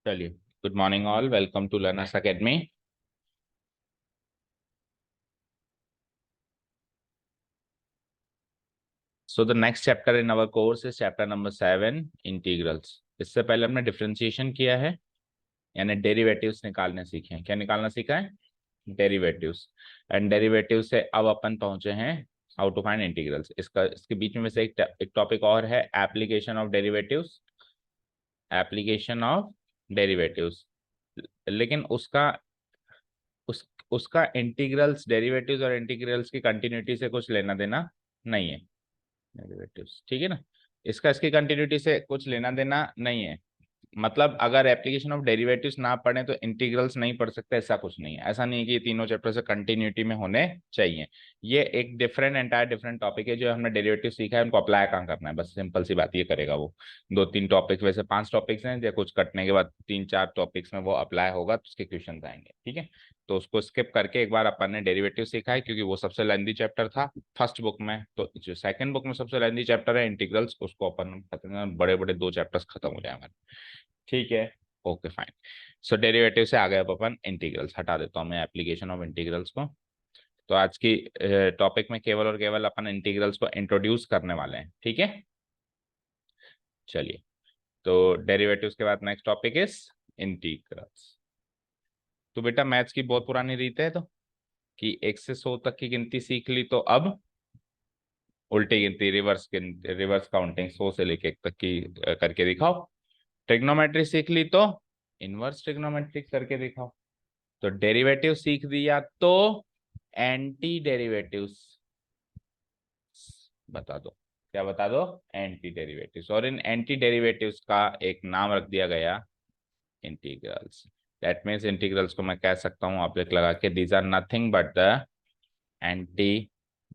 चलिए, good morning all, welcome to Learners Academy. So the next chapter in our course is chapter number 7, integrals. इससे पहले हमने differentiation किया है, यानी डेरिवेटिव्स निकालने सीखे हैं। क्या निकालना सीखा है? डेरिवेटिव्स। एंड डेरिवेटिव से अब अपन पहुंचे हैं हाउ टू फाइंड इंटीग्रल्स। इसके बीच में से एक टॉपिक और है, application of derivatives. Application of derivatives, लेकिन उसका इंटीग्रल्स, डेरिवेटिव्स और इंटीग्रल्स की कंटिन्यूटी से कुछ लेना देना नहीं है। डेरिवेटिव्स, ठीक है ना। इसकी कंटिन्यूटी से कुछ लेना देना नहीं है। मतलब अगर एप्लीकेशन ऑफ डेरिवेटिव्स ना पढ़े तो इंटीग्रल्स नहीं पढ़ सकते, ऐसा कुछ नहीं है। ऐसा नहीं है कि ये तीनों चैप्टर से कंटिन्यूटी में होने चाहिए। ये एक डिफरेंट टॉपिक है। जो हमने डेरिवेटिव सीखा है उनको अप्लाई कहाँ करना है, बस सिंपल सी बात ये करेगा वो। 2-3 टॉपिक्स, वैसे 5 टॉपिक्स हैं, जो कुछ कटने के बाद 3-4 टॉपिक्स में वो अप्लाई होगा, तो उसके क्वेश्चन आएंगे, ठीक है। तो उसको स्किप करके एक बार अपन ने डेरिवेटिव सीखा है, क्योंकि वो सबसे लेंथी चैप्टर था फर्स्ट बुक में। तो जो सेकंड बुक में सबसे लेंथी चैप्टर है इंटीग्रल्स, उसको अपन खत्म, बड़े बड़े 2 चैप्टर्स खत्म हो जाएंगे, ठीक है। Okay fine. सो डेरिवेटिव से आ गए अब अपन इंटीग्रल्स। हटा देता हूँ मैं एप्लीकेशन ऑफ इंटीग्रल्स को। तो आज की टॉपिक में केवल और केवल अपन इंटीग्रल्स को इंट्रोड्यूस करने वाले हैं, ठीक है। चलिए, तो डेरिवेटिव्स के बाद नेक्स्ट टॉपिक इज इंटीग्रल्स। तो बेटा मैथ्स की बहुत पुरानी रीत है, तो कि 1 से 100 तक की गिनती सीख ली, तो अब उल्टी गिनती, रिवर्स काउंटिंग 100 से लेके 1 तक की करके दिखाओ। ट्रिग्नोमेट्री सीख ली तो इनवर्स ट्रिग्नोमेट्री करके दिखाओ। तो डेरिवेटिव सीख दिया तो एंटी डेरिवेटिव्स बता दो। क्या बता दो? Anti derivatives. और इन एंटी डेरिवेटिव्स का एक नाम रख दिया गया इंटीग्रल्स। दैट मीन्स इंटीग्रल्स को मैं कह सकता हूं आप लिख लगा के, these are nothing but the anti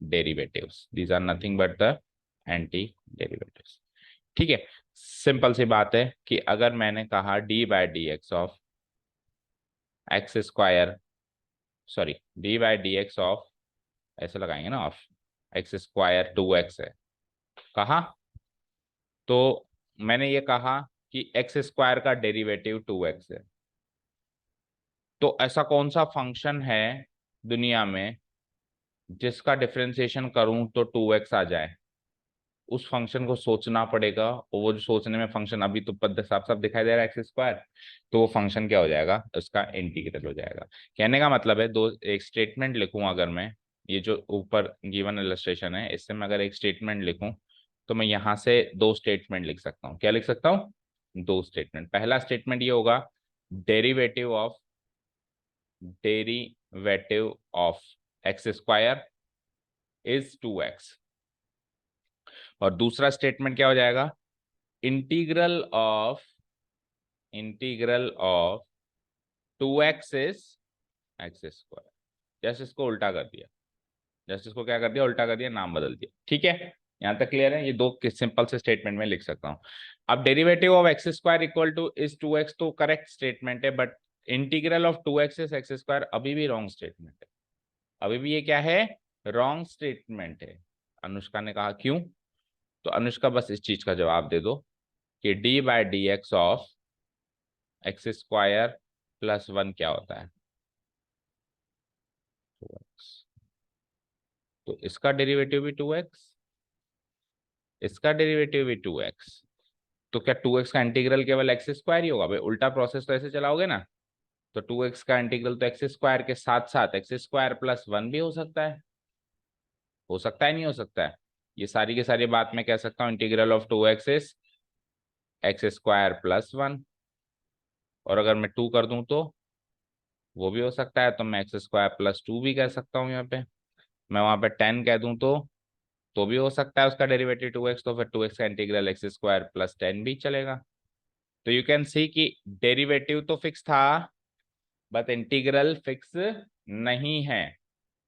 derivatives. These are nothing but the anti derivatives, ठीक है। सिंपल सी बात है कि अगर मैंने कहा D by d x of x square, sorry D by d x of, ऐसे लगाएंगे ना, ऑफ एक्स स्क्वायर 2x है, कहा। तो मैंने ये कहा कि एक्स स्क्वायर का डेरिवेटिव 2x है। तो ऐसा कौन सा फंक्शन है दुनिया में जिसका डिफरेंशिएशन करूं तो 2x आ जाए? उस फंक्शन को सोचना पड़ेगा, और वो जो सोचने में फंक्शन अभी तो साफ साफ दिखाई दे रहा है एक्स स्क्वायर, तो वो फंक्शन क्या हो जाएगा? उसका इंटीग्रल हो जाएगा। कहने का मतलब है, एक स्टेटमेंट लिखूं अगर मैं, ये जो ऊपर गिवन इलस्ट्रेशन है इससे मैं अगर एक स्टेटमेंट लिखूं, तो मैं यहाँ से 2 स्टेटमेंट लिख सकता हूँ। क्या लिख सकता हूँ? 2 स्टेटमेंट। पहला स्टेटमेंट ये होगा, derivative of derivative of x square is 2x। और दूसरा स्टेटमेंट क्या हो जाएगा? Integral of 2x is x square. जैसे इसको उल्टा कर दिया, जैसे इसको क्या कर दिया? उल्टा कर दिया, नाम बदल दिया, ठीक है। यहां तक क्लियर है? ये 2 सिंपल से स्टेटमेंट में लिख सकता हूं। अब derivative of x square equal two is 2x तो करेक्ट स्टेटमेंट है, but integral of 2x is x square अभी भी रॉन्ग स्टेटमेंट है। अभी भी ये क्या है? रॉन्ग स्टेटमेंट है। अनुष्का ने कहा क्यों? तो अनुष्का बस इस चीज का जवाब दे दो कि D by d x of x square plus 1 क्या होता है? 2x। तो इसका डेरिवेटिव भी 2x, इसका डेरिवेटिव भी 2x। तो क्या 2x का इंटीग्रल केवल एक्स स्क्वायर ही होगा? भाई उल्टा प्रोसेस तो ऐसे चलाओगे ना। तो 2x का इंटीग्रल तो एक्स स्क्वायर के साथ साथ एक्स स्क्वायर प्लस 1 भी हो सकता है। हो सकता है, नहीं हो सकता है? ये सारी की सारी बात मैं कह सकता हूँ, integral of 2x is x square plus 1। और अगर मैं 2 कर दूं तो वो भी हो सकता है, तो मैं एक्स स्क्वायर प्लस 2 भी कह सकता हूँ। यहाँ पे मैं वहां पे 10 कह दूं तो भी हो सकता है उसका डेरिवेटिव 2x। तो फिर 2x का इंटीग्रल एक्स स्क्वायर प्लस 10 भी चलेगा। तो यू कैन सी कि डेरिवेटिव तो फिक्स था बट इंटीग्रल फिक्स नहीं है।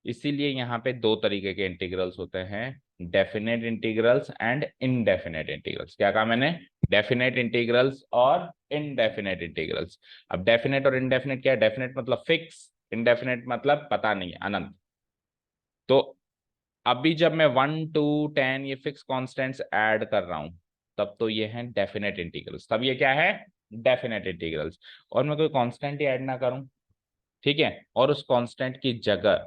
इसीलिए यहाँ पे 2 तरीके के इंटीग्रल्स होते हैं, definite integrals and indefinite integrals. क्या कहा मैंने? डेफिनेट इंटीग्रल्स और इनडेफिनेट इंटीग्रल्स। अब डेफिनेट और इनडेफिनेट क्या है? डेफिनेट मतलब फिक्स, इनडेफिनेट मतलब पता नहीं, अनंत। तो अभी जब मैं 1 2 10 ये फिक्स कॉन्स्टेंट्स ऐड कर रहा हूं, तब तो ये है डेफिनेट इंटीग्रल्स। तब ये क्या है? डेफिनेट इंटीग्रल्स, और मैं कोई कांस्टेंट ही ऐड ना करूं, ठीक है, और उस कांस्टेंट की जगह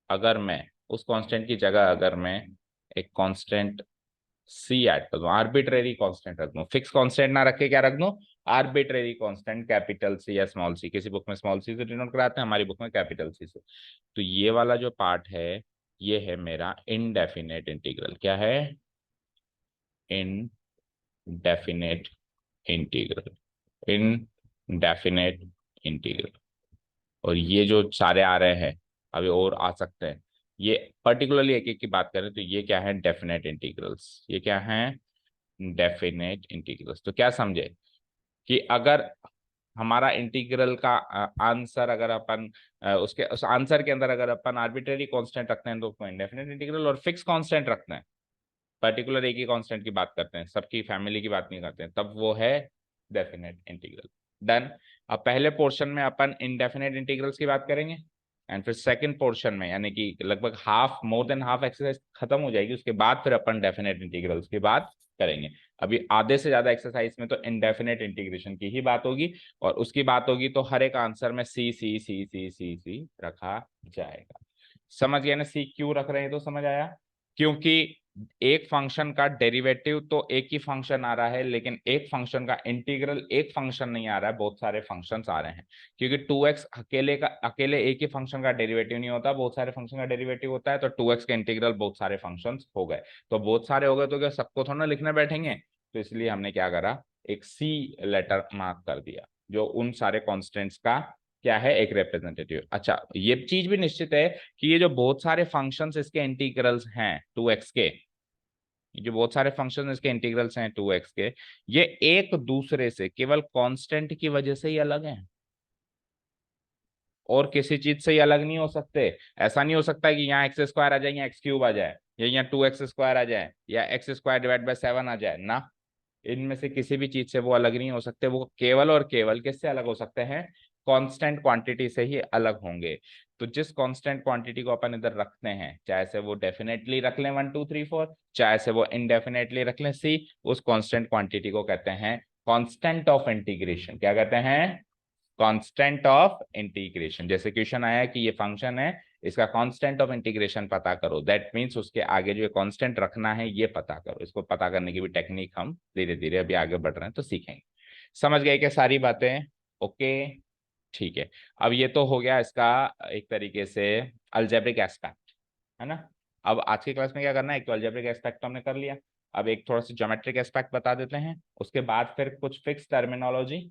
अगर मैं एक कांस्टेंट सी ऐड कर दूं, आर्बिट्रेरी कांस्टेंट रख दूं, फिक्स कांस्टेंट ना रख के क्या रख दूं, आर्बिट्रेरी कांस्टेंट, कैपिटल सी या स्मॉल सी, किसी बुक में स्मॉल सी से डिनोट कराते हैं, हमारी बुक में कैपिटल सी से। तो ये वाला जो पार्ट है ये है मेरा इनडेफिनेट इंटीग्रल। क्या है? Indefinite integral, indefinite integral. और ये जो सारे आ रहे हैं अभी और आ सकते हैं, ये पर्टिकुलरली एक एक की बात करें तो ये क्या है? Definite integrals. ये क्या है? Definite integrals. तो क्या समझे कि अगर हमारा इंटीग्रल का आंसर अगर अपन उसके उस आंसर के अंदर अगर अपन आर्बिट्रेरी कांस्टेंट रखते हैं तो उसको इंडेफिनेट इंटीग्रल, और फिक्स कांस्टेंट रखते हैं, पर्टिकुलर एक ही कांस्टेंट की बात करते हैं, सबकी फैमिली की बात नहीं करते हैं, तब वो है डेफिनेट इंटीग्रल। डन। अब पहले पोर्शन में अपन इनडेफिनेट इंटीग्रल्स की बात करेंगे, एंड फिर सेकंड पोर्शन में यानी कि लगभग half, more than half exercise खत्म हो जाएगी, उसके बाद फिर अपन डेफिनेट इंटीग्रल्स की बात करेंगे। अभी आधे से ज्यादा एक्सरसाइज में तो इनडेफिनेट इंटीग्रेशन की ही बात होगी, और उसकी बात होगी तो हर एक आंसर में सी सी सी सी सी सी रखा जाएगा। समझ गया ना? सी क्यों रख रहे हैं तो समझ आया? क्योंकि एक फंक्शन का डेरिवेटिव तो एक ही फंक्शन आ रहा है, लेकिन एक फंक्शन का इंटीग्रल एक फंक्शन नहीं आ रहा है, बहुत सारे फंक्शंस आ रहे हैं। क्योंकि 2x अकेले एक ही फंक्शन का डेरिवेटिव नहीं होता, बहुत सारे फंक्शन का डेरिवेटिव होता है, तो 2x का इंटीग्रल बहुत सारे फंक्शंस हो गए। तो बहुत सारे हो गए तो क्या सबको थोड़ा ना लिखने बैठेंगे, तो इसलिए हमने क्या करा, एक सी लेटर मार्क कर दिया जो उन सारे कॉन्स्टेंट्स का क्या है, एक रिप्रेजेंटेटिव। अच्छा, ये चीज भी निश्चित है कि ये जो बहुत सारे फंक्शंस इसके इंटीग्रल्स हैं 2x के, ये जो बहुत सारे फंक्शन इसके इंटीग्रल्स हैं 2x के, ये एक दूसरे से केवल कांस्टेंट की वजह से ही अलग हैं, और किसी चीज से ही अलग नहीं हो सकते। ऐसा नहीं हो सकता कि यहाँ एक्स स्क्वायर आ जाए, यहाँ एक्स क्यूब आ जाए, या यहाँ 2x स्क्वायर आ जाए, या एक्स स्क्वायर डिवाइड बाय 7 आ जाए ना। इनमें से किसी भी चीज से वो अलग नहीं हो सकते, वो केवल और केवल किससे अलग हो सकते हैं? कांस्टेंट क्वांटिटी से ही अलग होंगे। तो जिस कांस्टेंट क्वांटिटी को अपन इधर रखते हैं, चाहे से वो डेफिनेटली रख लें 1 2 3 4, चाहे से वो इनडेफिनेटली रख लें सी, उस कांस्टेंट क्वांटिटी को कहते हैं कांस्टेंट ऑफ इंटीग्रेशन। क्या कहते हैं? Constant of integration. जैसे क्वेश्चन आया कि ये फंक्शन है, इसका कांस्टेंट ऑफ इंटीग्रेशन पता करो, दैट मींस उसके आगे जो कांस्टेंट रखना है ये पता करो। इसको पता करने की भी टेक्निक हम धीरे धीरे अभी आगे बढ़ रहे हैं तो सीखेंगे। समझ गए क्या सारी बातें? ओके, ठीक है। अब ये तो हो गया इसका एक तरीके से अलजेब्रिक एस्पेक्ट, है ना। अब आज की क्लास में क्या करना है, एक तो अलजेब्रिक एस्पेक्ट तो हमने कर लिया, अब एक थोड़ा सा ज्योमेट्रिक एस्पेक्ट बता देते हैं, उसके बाद फिर कुछ फिक्स टर्मिनोलॉजी,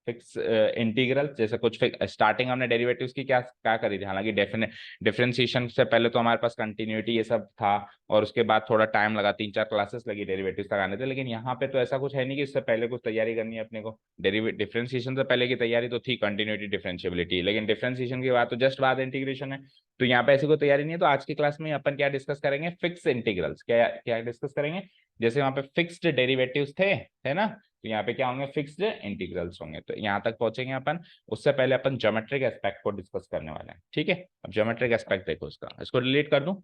फिक्स इंटीग्रल, जैसे कुछ स्टार्टिंग हमने डेरिवेटिव्स की क्या क्या करी थी, हालांकि डेफिनेट डिफरेंशिएशन से पहले तो हमारे पास कंटिन्यूटी ये सब था, और उसके बाद थोड़ा टाइम लगा, 3 4 क्लासेस लगी डेरिवेटिव्स तक आने थे। लेकिन यहाँ पे तो ऐसा कुछ है नहीं कि इससे पहले कुछ तैयारी करनी है अपने को। डिफरेंशिएशन से पहले की तैयारी तो थी कंटिन्यूटी डिफरेंशिएबिलिटी, लेकिन डिफरेंशिएशन के बाद तो जस्ट बाद इंटीग्रेशन है, तो यहाँ पे ऐसी कोई तैयारी नहीं है। तो आज की क्लास में अपन क्या डिस्कस करेंगे, फिक्स इंटीग्रल्स। क्या क्या डिस्कस करेंगे? जैसे वहां पे फिक्स्ड डेरिवेटिव्स थे, है ना, तो यहाँ पे क्या होंगे, फिक्स्ड इंटीग्रल्स होंगे। तो यहाँ तक पहुंचेंगे अपन, उससे पहले अपन ज्योमेट्रिक एस्पेक्ट को डिस्कस करने वाले हैं, ठीक है। अब ज्योमेट्रिक एस्पेक्ट देखो, इसका इसको रिलेट कर दूं,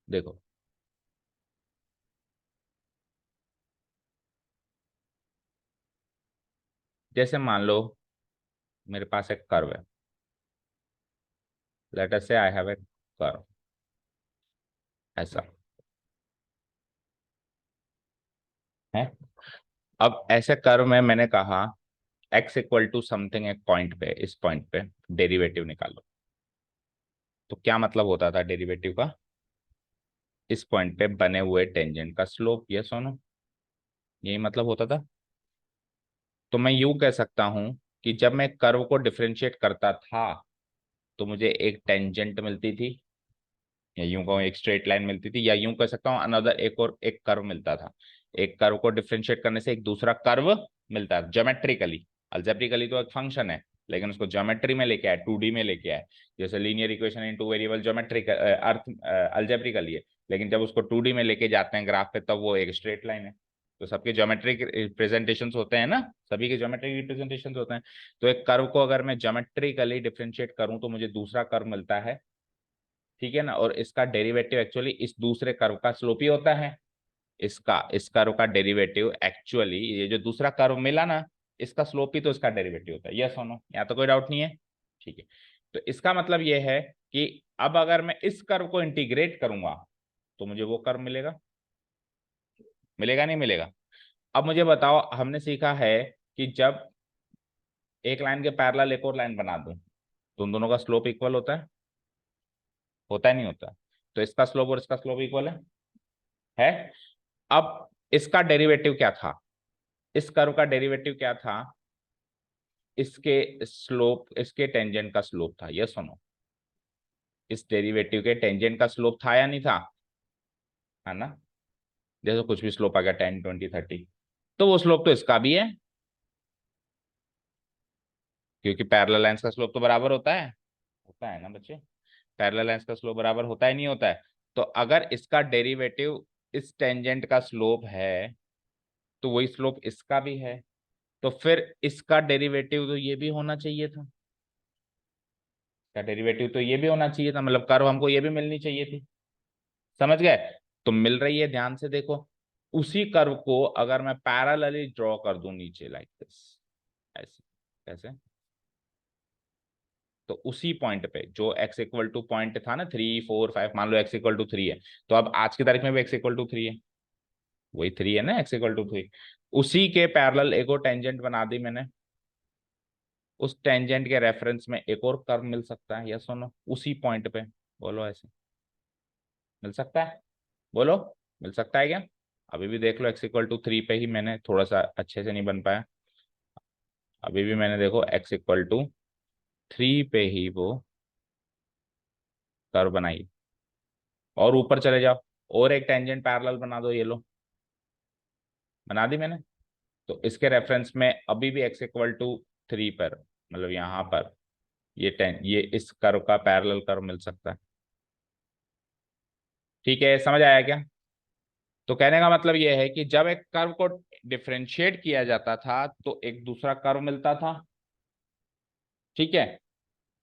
देखो। जैसे मान लो मेरे पास एक कर्व है, लेट अस से आई हैव ए कर्व, ऐसा है। अब ऐसे कर्व में मैंने कहा x इक्वल टू समथिंग, एक पॉइंट पे, इस पॉइंट पे डेरिवेटिव निकालो। तो क्या मतलब होता था डेरिवेटिव का? इस पॉइंट पे बने हुए टेंजेंट का स्लोप, ये सुनो, यही मतलब होता था। तो मैं यूं कह सकता हूं कि जब मैं कर्व को डिफरेंशिएट करता था तो मुझे एक टेंजेंट मिलती थी, या यूं कहूं एक स्ट्रेट लाइन मिलती थी, या यूं कह सकता हूं अनदर एक और एक कर्व मिलता था। एक कर्व को डिफरेंशिएट करने से एक दूसरा कर्व मिलता है ज्योमेट्रिकली। अल्जेब्रिकली तो एक फंक्शन है, लेकिन उसको ज्योमेट्री में लेके आए, 2D में लेके आए। जैसे linear equation in two variable geometric earth algebraically है, लेकिन जब उसको 2D में लेके जाते हैं ग्राफ पे, तब वो एक स्ट्रेट लाइन है। तो सबके ज्योमेट्रिक रिप्रेजेंटेशन होते हैं ना, सभी के ज्योमेट्रिक रिप्रेजेंटेशन होते हैं। तो एक कर्व को अगर मैं ज्योमेट्रिकली डिफरेंशिएट करूं तो मुझे दूसरा कर्व मिलता है, ठीक है ना, और इसका डेरिवेटिव एक्चुअली इस दूसरे कर्व का स्लोप ही होता है। इसका इस कर्व का डेरिवेटिव एक्चुअली ये जो दूसरा कर्व मिला ना, इसका स्लोप ही तो इसका डेरिवेटिव होता है। यस और नो, यहाँ तो कोई डाउट नहीं है। ठीक है, तो इसका मतलब ये है कि अब अगर मैं इस कर्व को इंटीग्रेट करूंगा तो मुझे वो कर्व मिलेगा, मिलेगा नहीं मिलेगा? अब मुझे बताओ, हमने सीखा है कि जब एक लाइन के पैरेलल एक और लाइन बना दूं तो उन दोनों का स्लोप इक्वल होता है नहीं होता? तो इसका स्लोप और इसका स्लोप इक्वल है। अब इसका डेरिवेटिव क्या था, इस कर्व का डेरिवेटिव क्या था? इसके स्लोप, इसके टेंजेंट का स्लोप था। यस सुनो, इस डेरिवेटिव के टेंजेंट का स्लोप था या नहीं था? है ना? जैसे कुछ भी स्लोप आ गया 10 20 30, तो वो स्लोप तो इसका भी है, क्योंकि पैरेलल लाइंस का स्लोप तो बराबर होता है ना बच्चे? पैरेलल लाइंस का स्लोप बराबर होता है नहीं होता है? तो अगर इसका डेरिवेटिव इस टेंजेंट का स्लोप है तो वही स्लोप इसका भी है, तो फिर इसका डेरिवेटिव तो ये भी होना चाहिए था, इसका डेरिवेटिव तो ये भी होना चाहिए था, मतलब कर्व हमको ये भी मिलनी चाहिए थी। समझ गए? तो मिल रही है, ध्यान से देखो। उसी कर्व को अगर मैं पैरेलली ड्रॉ कर दूं नीचे लाइक दिस, ऐसे कैसे, तो उसी पॉइंट पे जो x इक्वल टू पॉइंट था ना 3 4 5, मान लो x इक्वल टू 3 है, तो अब आज की तारीख में भी x इक्वल टू 3 है, वही 3 है ना, x इक्वल टू 3। उसी के पैरेलल एक और टेंजेंट बना दी मैंने, उस टेंजेंट के रेफरेंस में एक और कर्व मिल सकता है। यस सुनो, उसी पॉइंट पे, बोलो ऐसे मिल सकता है? बोलो, मिल सकता है क्या? अभी भी देख लो, x इक्वल टू 3 पे ही मैंने थोड़ा सा अच्छे से नहीं बन पाया, अभी भी मैंने देखो x इक्वल टू 3 पे ही वो कर्व बनाई। और ऊपर चले जाओ, और एक टेंजेंट पैरेलल बना दो, ये लो, बना दी मैंने। तो इसके रेफरेंस में अभी भी x इक्वल टू 3 पर, मतलब यहाँ पर ये इस कर्व का पैरेलल कर्व मिल सकता है। ठीक है, समझ आया क्या? तो कहने का मतलब ये है कि जब एक कर्व को डिफरेंशिएट किया जाता था तो एक दूसरा कर्व मिलता था। ठीक है,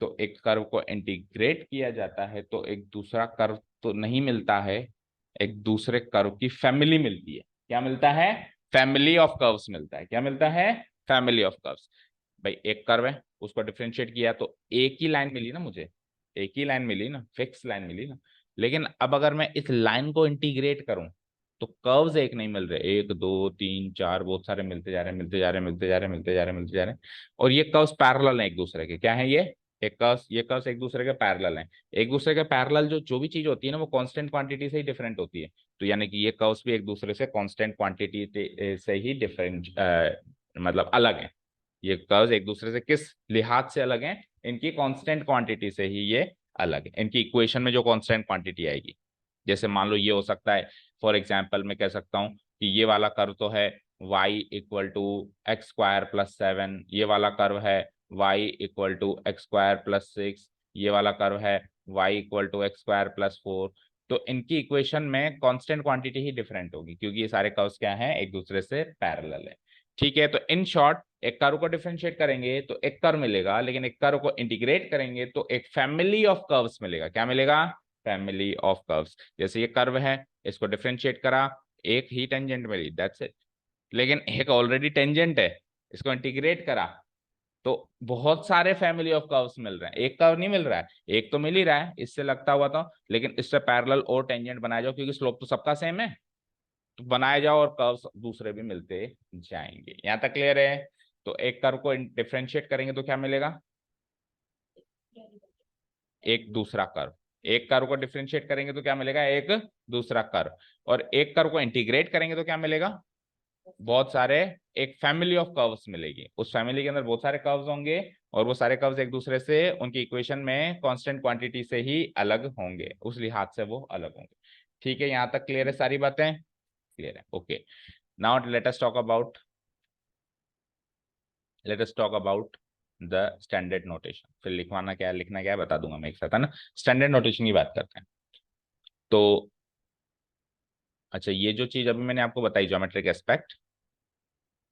तो एक कर्व को इंटीग्रेट किया जाता है तो एक दूसरा कर्व तो नहीं मिलता है, एक दूसरे कर्व की फैमिली मिलती है। क्या मिलता है? फैमिली ऑफ कर्व्स मिलता है। क्या मिलता है? Family of curves. भाई एक कर्व है, उसको डिफरेंशिएट किया तो एक ही लाइन मिली ना मुझे, एक ही लाइन मिली ना, फिक्स लाइन मिली ना। लेकिन अब अगर मैं इस लाइन को इंटीग्रेट करूं तो कर्व्स एक नहीं मिल रहे, 1 2 3 4 बहुत सारे मिलते जा रहे हैं, मिलते जा रहे हैं, मिलते जा रहे हैं, मिलते जा रहे हैं, मिलते जा रहे हैं। और ये कर्व्स पैरेलल हैं एक दूसरे के। क्या है ये? एक कर्व्स, ये कर्व्स एक दूसरे के पैरेलल हैं। एक दूसरे के पैरेलल जो जो भी चीज होती है ना, वो कांस्टेंट क्वांटिटी से ही डिफरेंट होती है। तो यानी कि ये कर्व्स भी एक दूसरे से कांस्टेंट क्वांटिटी से ही डिफरेंट, मतलब अलग है। ये कर्व्स एक दूसरे से किस लिहाज से अलग हैं? इनकी कांस्टेंट क्वांटिटी से ही ये अलग है, इनकी इक्वेशन में जो कांस्टेंट क्वांटिटी आएगी। जैसे मान लो ये हो सकता है, फॉर एग्जाम्पल मैं कह सकता हूँ कि ये वाला कर्व तो है y इक्वल टू x² + 7, ये वाला कर्व है y इक्वल टू x² + 6, ये वाला कर्व है y इक्वल टू x² + 4। तो इनकी इक्वेशन में कांस्टेंट क्वांटिटी ही डिफरेंट होगी, क्योंकि ये सारे कर्व्स क्या हैं, एक दूसरे से पैरेलल है। ठीक है, तो इन शॉर्ट, एक कर्व को डिफरेंशिएट करेंगे तो एक कर्व मिलेगा, लेकिन एक कर्व को इंटीग्रेट करेंगे तो एक फैमिली ऑफ कर्व्स मिलेगा। क्या मिलेगा? Family of curves. जैसे ये कर्व है, इसको डिफरेंशिएट करा, एक ही टेंजेंट मिली, दैट्स इट। लेकिन एक ऑलरेडी टेंजेंट है, इसको इंटीग्रेट करा तो बहुत सारे फैमिली ऑफ कर्व्स मिल रहे हैं, एक कर्व नहीं मिल रहा है, एक तो मिल ही रहा है इससे लगता हुआ तो, लेकिन इससे पैरेलल और टेंजेंट बनाया जाओ, क्योंकि स्लोप तो सबका सेम है, तो बनाए जाओ और कर्व्स दूसरे भी मिलते जाएंगे। यहाँ तक क्लियर है? तो एक कर्व को डिफरेंशिएट करेंगे तो क्या मिलेगा? एक दूसरा कर्व। एक कर्व को डिफरेंशिएट करेंगे तो क्या मिलेगा? एक दूसरा कर्व। और एक कर्व को इंटीग्रेट करेंगे तो क्या मिलेगा? बहुत सारे, एक फैमिली ऑफ कर्व्स मिलेगी, उस फैमिली के अंदर बहुत सारे कर्व्स होंगे, और वो सारे कर्व्स एक दूसरे से उनकी इक्वेशन में कांस्टेंट क्वांटिटी से ही अलग होंगे, उस लिहाज से वो अलग होंगे। ठीक है, यहाँ तक क्लियर है? सारी बातें क्लियर है? Okay, now let us talk about the standard notation. फिर लिखवाना क्या है, लिखना क्या है बता दूंगा मैं एक साथ, है ना? स्टैंडर्ड नोटेशन की बात करते हैं। तो अच्छा, ये जो चीज अभी मैंने आपको बताई, ज्योमेट्रिक एस्पेक्ट,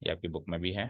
ये आपकी बुक में भी है।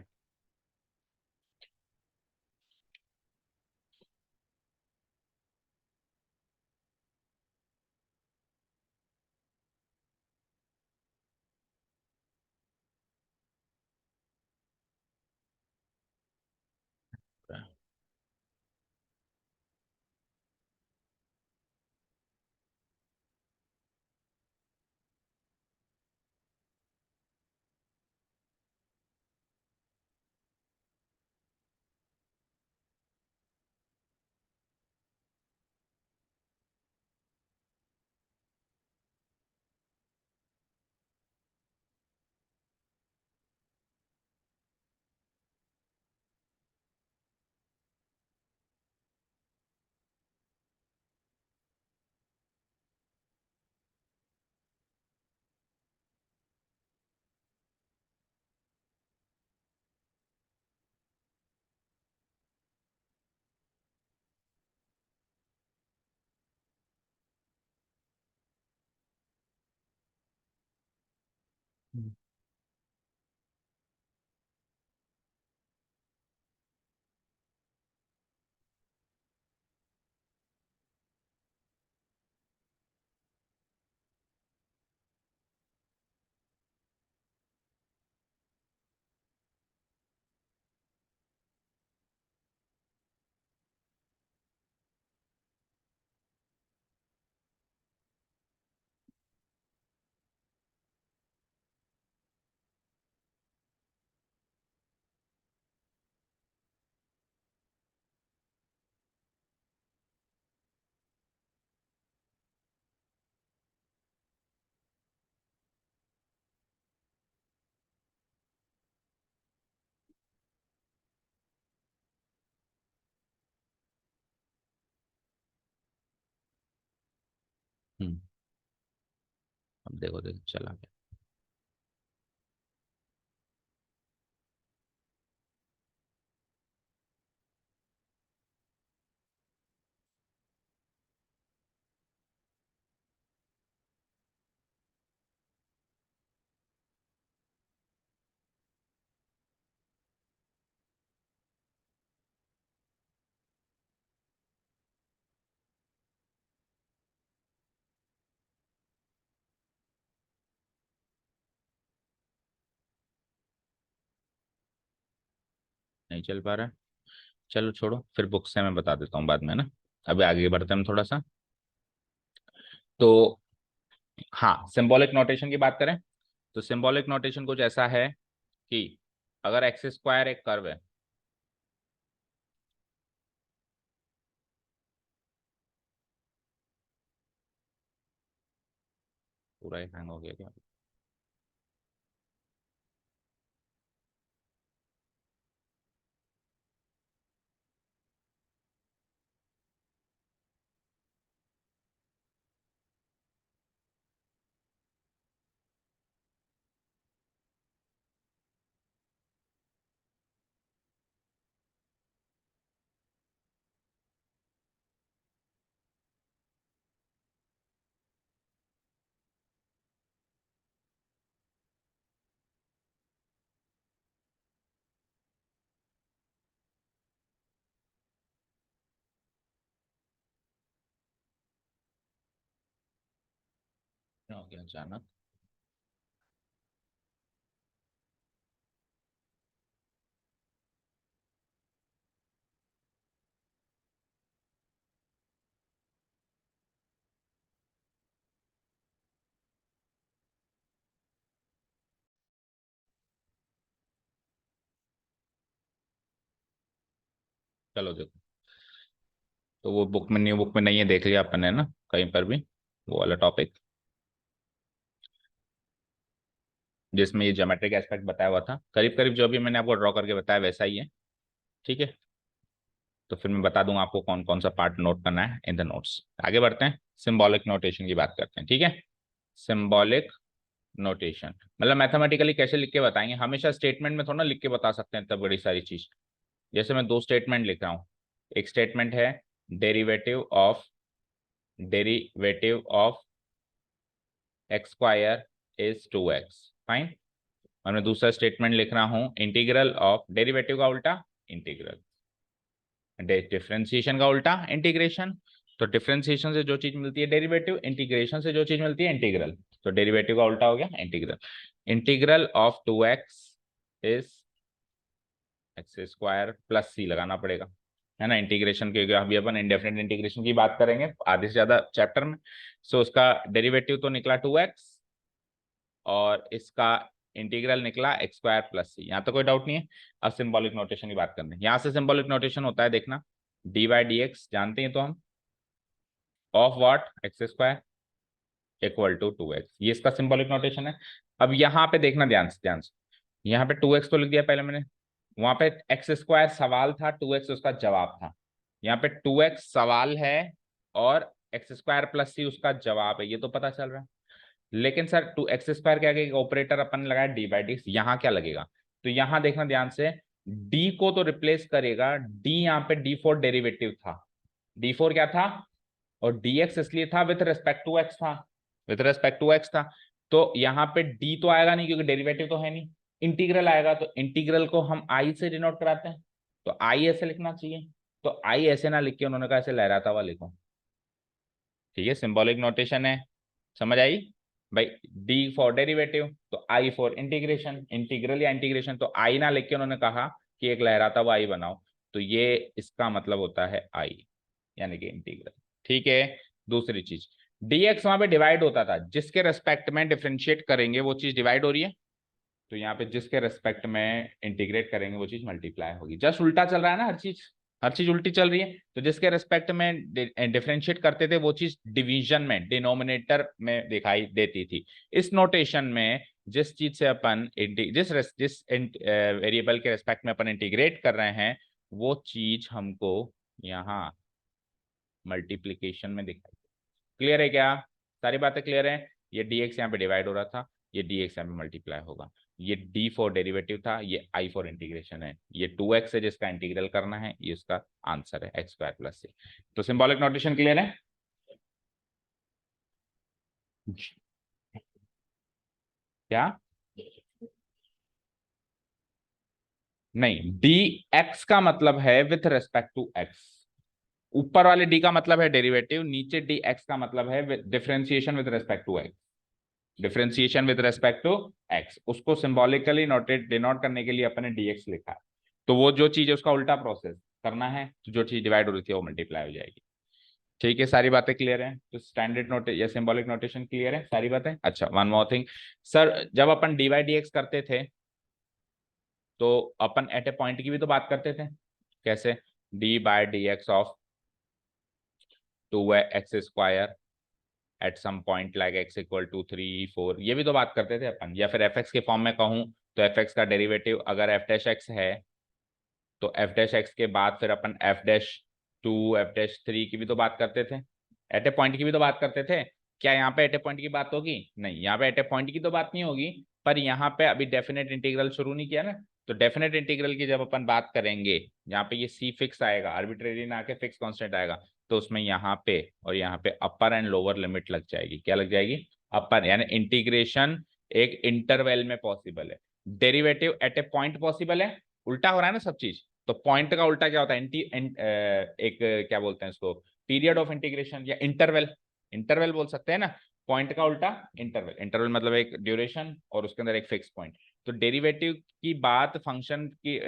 हम्म। हम्म, अब देखो देखो चला गया। नहीं चल पा रहा है। चलो छोड़ो, फिर बुक से मैं बता देता हूँ बाद में ना। अभी आगे बढ़ते हैं हम थोड़ा सा। तो हाँ, सिंबॉलिक नोटेशन की बात करें तो सिंबॉलिक नोटेशन कुछ ऐसा है कि अगर एक्स स्क्वायर एक कर्व है, पूरा ही हैंग हो गया क्या? क्या हो गया अचानक? चलो देखो, तो वो बुक में, न्यू बुक में नहीं है, देख लिया अपन ने ना कहीं पर भी वो वाला टॉपिक, जिसमें ये ज्योमेट्रिक एस्पेक्ट बताया हुआ था, करीब करीब जो भी मैंने आपको ड्रॉ करके बताया वैसा ही है। ठीक है, तो फिर मैं बता दूंगा आपको कौन कौन सा पार्ट नोट करना है इन द नोट्स। आगे बढ़ते हैं, सिंबॉलिक नोटेशन की बात करते हैं। ठीक है, सिंबॉलिक नोटेशन मतलब मैथमेटिकली कैसे लिख के बताएंगे, हमेशा स्टेटमेंट में थोड़ा ना लिख के बता सकते हैं इतना बड़ी सारी चीज। जैसे मैं दो स्टेटमेंट लिख रहा हूँ, एक स्टेटमेंट है derivative of x square is 2x, fine. और मैं दूसरा स्टेटमेंट लिख रहा हूँ इंटीग्रल ऑफ डेरिवेटिव का उल्टा इंटीग्रल, डिफरेंशिएशन का उल्टा इंटीग्रेशन। तो डिफरेंशिएशन से जो चीज मिलती है डेरिवेटिव, इंटीग्रेशन से जो चीज मिलती है इंटीग्रल। तो डेरिवेटिव का उल्टा हो गया integral. Integral of 2x is x square plus C लगाना पड़ेगा, है ना, इंटीग्रेशन के। अभी अपन इंडेफिनेट इंटीग्रेशन की बात करेंगे आधे से ज्यादा चैप्टर में। सो उसका डेरिवेटिव तो निकला 2x, और इसका इंटीग्रल निकला एक्स स्क्वायर प्लस सी। यहाँ तो कोई डाउट नहीं है। अब सिंबॉलिक नोटेशन की बात करते हैं। यहाँ से सिंबॉलिक नोटेशन होता है, देखना, डी बाई डी एक्स जानते हैं तो हम, of what, x square equal to 2x, ये इसका सिंबॉलिक नोटेशन है। अब यहाँ पे देखना ध्यान से, ध्यान से, यहाँ पे 2x तो लिख दिया पहले मैंने, वहां पे एक्स स्क्वायर सवाल था, 2x उसका जवाब था। यहाँ पे 2x सवाल है और एक्स स्क्वायर प्लस सी उसका जवाब है, ये तो पता चल रहा है। लेकिन सर टू एक्स स्क्वायर के आगे ऑपरेटर अपन लगाया डी बाई डी, यहाँ क्या लगेगा? तो यहाँ देखना ध्यान से, डी को तो रिप्लेस करेगा, डी यहाँ पे डी फोर डेरिवेटिव था, डी फोर क्या था, और dx इसलिए था विथ रेस्पेक्ट टू एक्स था, विथ रेस्पेक्ट टू एक्स था। तो यहाँ पे डी तो आएगा नहीं क्योंकि डेरिवेटिव तो है नहीं, इंटीग्रल आएगा, तो इंटीग्रल को हम आई से डिनोट कराते हैं, तो आई ऐसे लिखना चाहिए। तो आई ऐसे ना लिख के उन्होंने कहा ऐसे लहराता हुआ लिखो। ठीक है, सिंबॉलिक नोटेशन है, समझ आई भाई। डी फॉर डेरिवेटिव, तो आई फॉर इंटीग्रेशन, इंटीग्रल या इंटीग्रेशन, तो आई ना लिख के उन्होंने कहा कि एक लहराता हुआ आई बनाओ, तो ये इसका मतलब होता है आई, यानी कि इंटीग्रल। ठीक है, दूसरी चीज, dx वहां पे डिवाइड होता था, जिसके रेस्पेक्ट में डिफरेंशिएट करेंगे वो चीज डिवाइड हो रही है, तो यहाँ पे जिसके रेस्पेक्ट में इंटीग्रेट करेंगे वो चीज मल्टीप्लाई होगी। जस्ट उल्टा चल रहा है ना, हर चीज उल्टी चल रही है। तो जिसके रेस्पेक्ट में डिफरेंशिएट करते थे वो चीज डिवीजन में, डिनोमिनेटर में दिखाई देती थी। इस नोटेशन में जिस चीज से अपन जिस वेरिएबल के रेस्पेक्ट में अपन इंटीग्रेट कर रहे हैं वो चीज हमको यहाँ मल्टीप्लीकेशन में दिखाई। क्लियर है क्या? सारी बातें क्लियर है? ये dx यहाँ पे डिवाइड हो रहा था, ये dx यहाँ पे मल्टीप्लाई होगा। ये d फॉर डेरिवेटिव था, ये i फॉर इंटीग्रेशन है, ये 2x है जिसका इंटीग्रल करना है, ये इसका आंसर है x स्क्वायर प्लस c। तो सिंबॉलिक नोटेशन क्लियर है? क्या? नहीं, dx का मतलब है विथ रेस्पेक्ट टू x। ऊपर वाले d का मतलब है डेरिवेटिव, नीचे dx का मतलब है differentiation with respect to x। Differentiation with respect to x, उसको सिंबॉलिकली नोटेट डिनोट करने के लिए अपने dx लिखा है। तो वो जो चीज है उसका उल्टा प्रोसेस करना है, तो जो चीज डिवाइड हो रही थी वो मल्टीप्लाई हो जाएगी। ठीक है, सारी बातें क्लियर है? तो स्टैंडर्ड नोट या सिंबॉलिक नोटेशन क्लियर है, सारी बातें। अच्छा, वन मोर थिंग सर, जब अपन dy dx करते थे तो अपन एट ए पॉइंट की भी तो बात करते थे। कैसे? D by d x of 2x square at some point like x equal to 3 4, ये भी तो बात करते थे अपन। या फिर fx के फॉर्म में कहूं तो fx का डेरिवेटिव अगर f डैश x है तो f डैश x के बाद फिर अपन f डैश 2 f डैश 3 की भी तो बात करते थे, एट ए पॉइंट की भी तो बात करते थे। क्या यहाँ पे एट ए पॉइंट की बात होगी? नहीं, यहाँ पे एट ए पॉइंट की तो बात नहीं होगी, पर यहाँ पे अभी डेफिनेट इंटीग्रल शुरू नहीं किया ना। तो डेफिनेट इंटीग्रल की जब अपन बात करेंगे, यहाँ पे ये c फिक्स आएगा, आर्बिट्रेरी ना आके फिक्स कांस्टेंट आएगा, तो उसमें यहाँ पे और यहाँ पे अपर एंड लोअर लिमिट लग जाएगी। क्या लग जाएगी? अपर, यानी इंटीग्रेशन एक इंटरवल में पॉसिबल है, डेरिवेटिव एट ए पॉइंट पॉसिबल है। उल्टा हो रहा है ना सब चीज, तो पॉइंट का उल्टा क्या होता है? एक क्या बोलते हैं इसको, पीरियड ऑफ इंटीग्रेशन या इंटरवल, इंटरवल बोल सकते हैं ना। पॉइंट का उल्टा इंटरवल, इंटरवल मतलब एक ड्यूरेशन और उसके अंदर एक फिक्स पॉइंट। तो डेरिवेटिव की बात फंक्शन की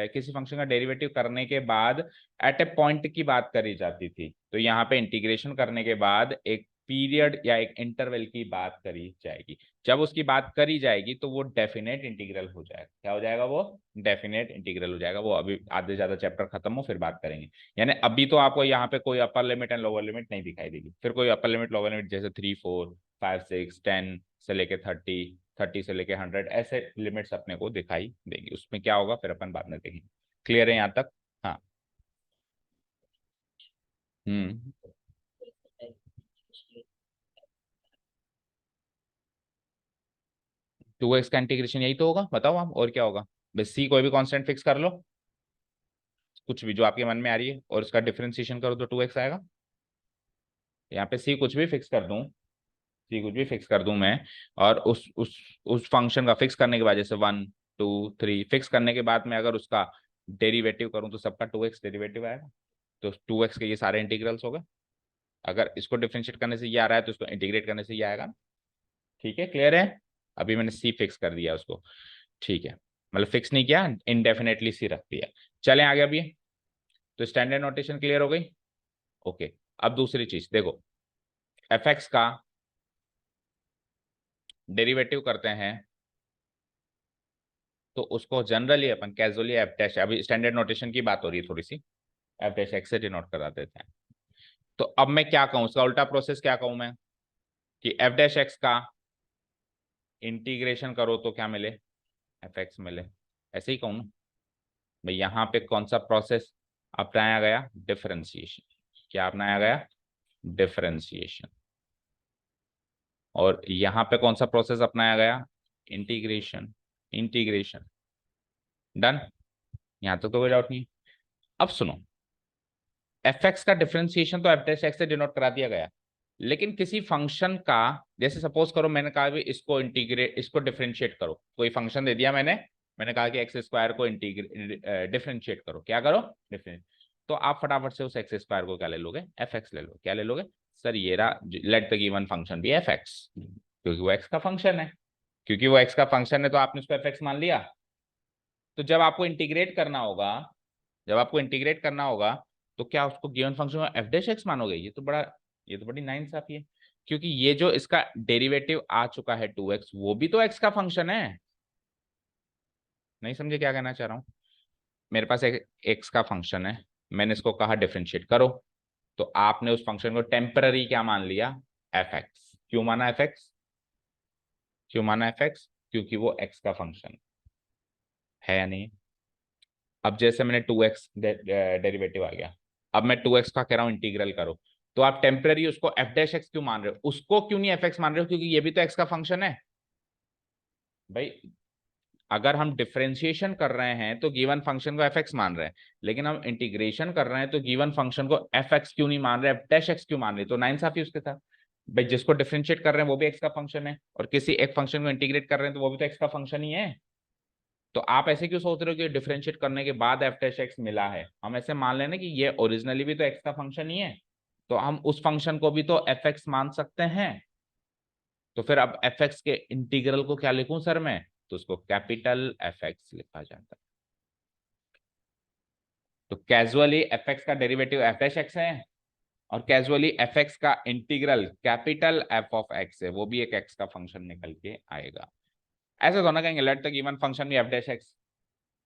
किसी फंक्शन का डेरिवेटिव करने के बाद एट ए पॉइंट की बात करी जाती थी, तो यहाँ पे इंटीग्रेशन करने के बाद एक पीरियड या एक इंटरवल की बात करी जाएगी। जब उसकी बात करी जाएगी तो वो डेफिनेट इंटीग्रल हो जाएगा। क्या हो जाएगा? वो डेफिनेट इंटीग्रल हो जाएगा। वो अभी आधे ज्यादा चैप्टर खत्म हो फिर बात करेंगे। यानी अभी तो आपको यहाँ पे कोई upper limit and lower limit नहीं दिखाई देगी, फिर कोई अपर लिमिट लोअर लिमिट जैसे 3 4 5 6 10 से लेके 30, 30 से लेके 100, ऐसे लिमिट्स अपने को दिखाई देंगी। उसमें क्या होगा फिर अपन बाद में देखेंगे। क्लियर है यहाँ तक? हाँ। हम्म। 2x का इंटीग्रेशन यही तो होगा, बताओ आप, और क्या होगा? बस सी कोई भी कांस्टेंट फिक्स कर लो, कुछ भी जो आपके मन में आ रही है, और उसका डिफरेंशिएशन करो तो 2x आएगा। यहाँ पे सी कुछ भी फिक्स कर दूं, सी कुछ भी फिक्स कर दूं मैं, और उस फंक्शन का फिक्स करने के बाद जैसे 1 2 3 फिक्स करने के बाद मैं अगर उसका डेरिवेटिव करूं तो सबका 2x डेरिवेटिव आएगा। तो 2x के ये सारे इंटीग्रल्स हो गए। अगर इसको डिफरेंशिएट करने से ये आ रहा है तो इसको इंटीग्रेट करने से ये आएगा ना। ठीक है, क्लियर है? अभी मैंने सी फिक्स कर दिया उसको। ठीक है, मतलब फिक्स नहीं किया, इनडेफिनेटली सी रख दिया। चलें आगे। अभी तो स्टैंडर्ड नोटेशन क्लियर हो गई। ओके, अब दूसरी चीज देखो, एफ एक्स का डेरिवेटिव करते हैं तो उसको जनरली अपन कैजुअली एफ डैश, अभी स्टैंडर्ड नोटेशन की बात हो रही है थोड़ी सी, एफ डैश एक्स से डिनोट करा देते हैं। तो अब मैं क्या कहूँ, उसका उल्टा प्रोसेस क्या कहूँ मैं, कि एफ डैश एक्स का इंटीग्रेशन करो तो क्या मिले? एफ एक्स मिले, ऐसे ही कहूँ ना भाई। यहाँ पे कौन सा प्रोसेस अपनाया गया? डिफरेंशिएशन। क्या अपनाया गया? डिफरेंशिएशन। और यहाँ पे कौन सा प्रोसेस अपनाया गया? इंटीग्रेशन। इंटीग्रेशन डन, यहाँ तक तो कोई डाउट नहीं। अब सुनो, एफ एक्स का डिफरेंशिएशन तो एफ डैश एक्स से डिनोट करा दिया गया, लेकिन किसी फंक्शन का, जैसे सपोज करो मैंने कहा भी इसको डिफरेंशिएट करो, कोई फंक्शन दे दिया मैंने कहा कि एक्स स्क्वायर को डिफरेंशिएट करो, क्या करो, डिफरेंशिएट। तो आप फटाफट से उस एक्स स्क्वायर को क्या ले लोगे, एफ एक्स ले लो। क्या ले लोगे सर, ये रहा, let the given function be f x, क्योंकि वो एक्स का फंक्शन है, क्योंकि वो एक्स का फंक्शन है तो आपने उसको एफ एक्स मान लिया। तो जब आपको इंटीग्रेट करना होगा, तो क्या उसको गिवन फंक्शन को एफ डैश एक्स मानोगे? ये तो बड़ी नाइंसाफी है, क्योंकि ये जो इसका डेरिवेटिव आ चुका है 2x, वो भी तो x का फंक्शन है। नहीं समझे क्या कहना चाह रहा हूं? मेरे पास एक x का फंक्शन है, मैंने इसको कहा डिफरेंशिएट करो, तो आपने उस फंक्शन को टेम्पररी क्या मान लिया, एफ एक्स। क्यों माना एफ एक्स? क्योंकि वो x का फंक्शन है या नहीं? अब जैसे मैंने 2x डेरिवेटिव आ गया, अब मैं 2x का कह रहा हूं इंटीग्रल करो, तो आप टेम्पररी उसको एफ डैश एक्स क्यों मान रहे हो, उसको क्यों नहीं एफ एक्स मान रहे हो? क्योंकि ये भी तो एक्स का फंक्शन है भाई। अगर हम डिफरेंशिएशन कर रहे हैं तो गिवन फंक्शन को एफ एक्स मान रहे हैं, लेकिन हम इंटीग्रेशन कर रहे हैं तो गिवन फंक्शन को एफ एक्स क्यों नहीं मान रहे, एफ डैश एक्स क्यों मान रहे? तो नाइंसाफी उसके साथ भाई, जिसको डिफरेंशिएट कर रहे हैं वो भी एक्स का फंक्शन है, और किसी एक फंक्शन को इंटीग्रेट कर रहे हैं तो वो भी तो एक्स का फंक्शन ही है। तो आप ऐसे क्यों सोच रहे हो कि डिफरेंशिएट करने के बाद एफ डैश एक्स मिला है? हम ऐसे मान लेना कि ये ओरिजिनली भी तो एक्स का फंक्शन ही है, तो हम उस फंक्शन को भी तो एफ एक्स मान सकते हैं। तो फिर अब एफ एक्स के इंटीग्रल को क्या लिखूं सर मैं? तो उसको कैपिटल एफ एक्स लिखा जाता है। तो कैजुअली एफ एक्स का डेरिवेटिव एफ डैश एक्स है, और कैजुअली एफ एक्स का integral capital f of x है, वो भी एक एक्स का फंक्शन निकल के आएगा। ऐसे तो ना कहेंगे लेट द गिवन फंक्शन भी एफ डैश एक्स।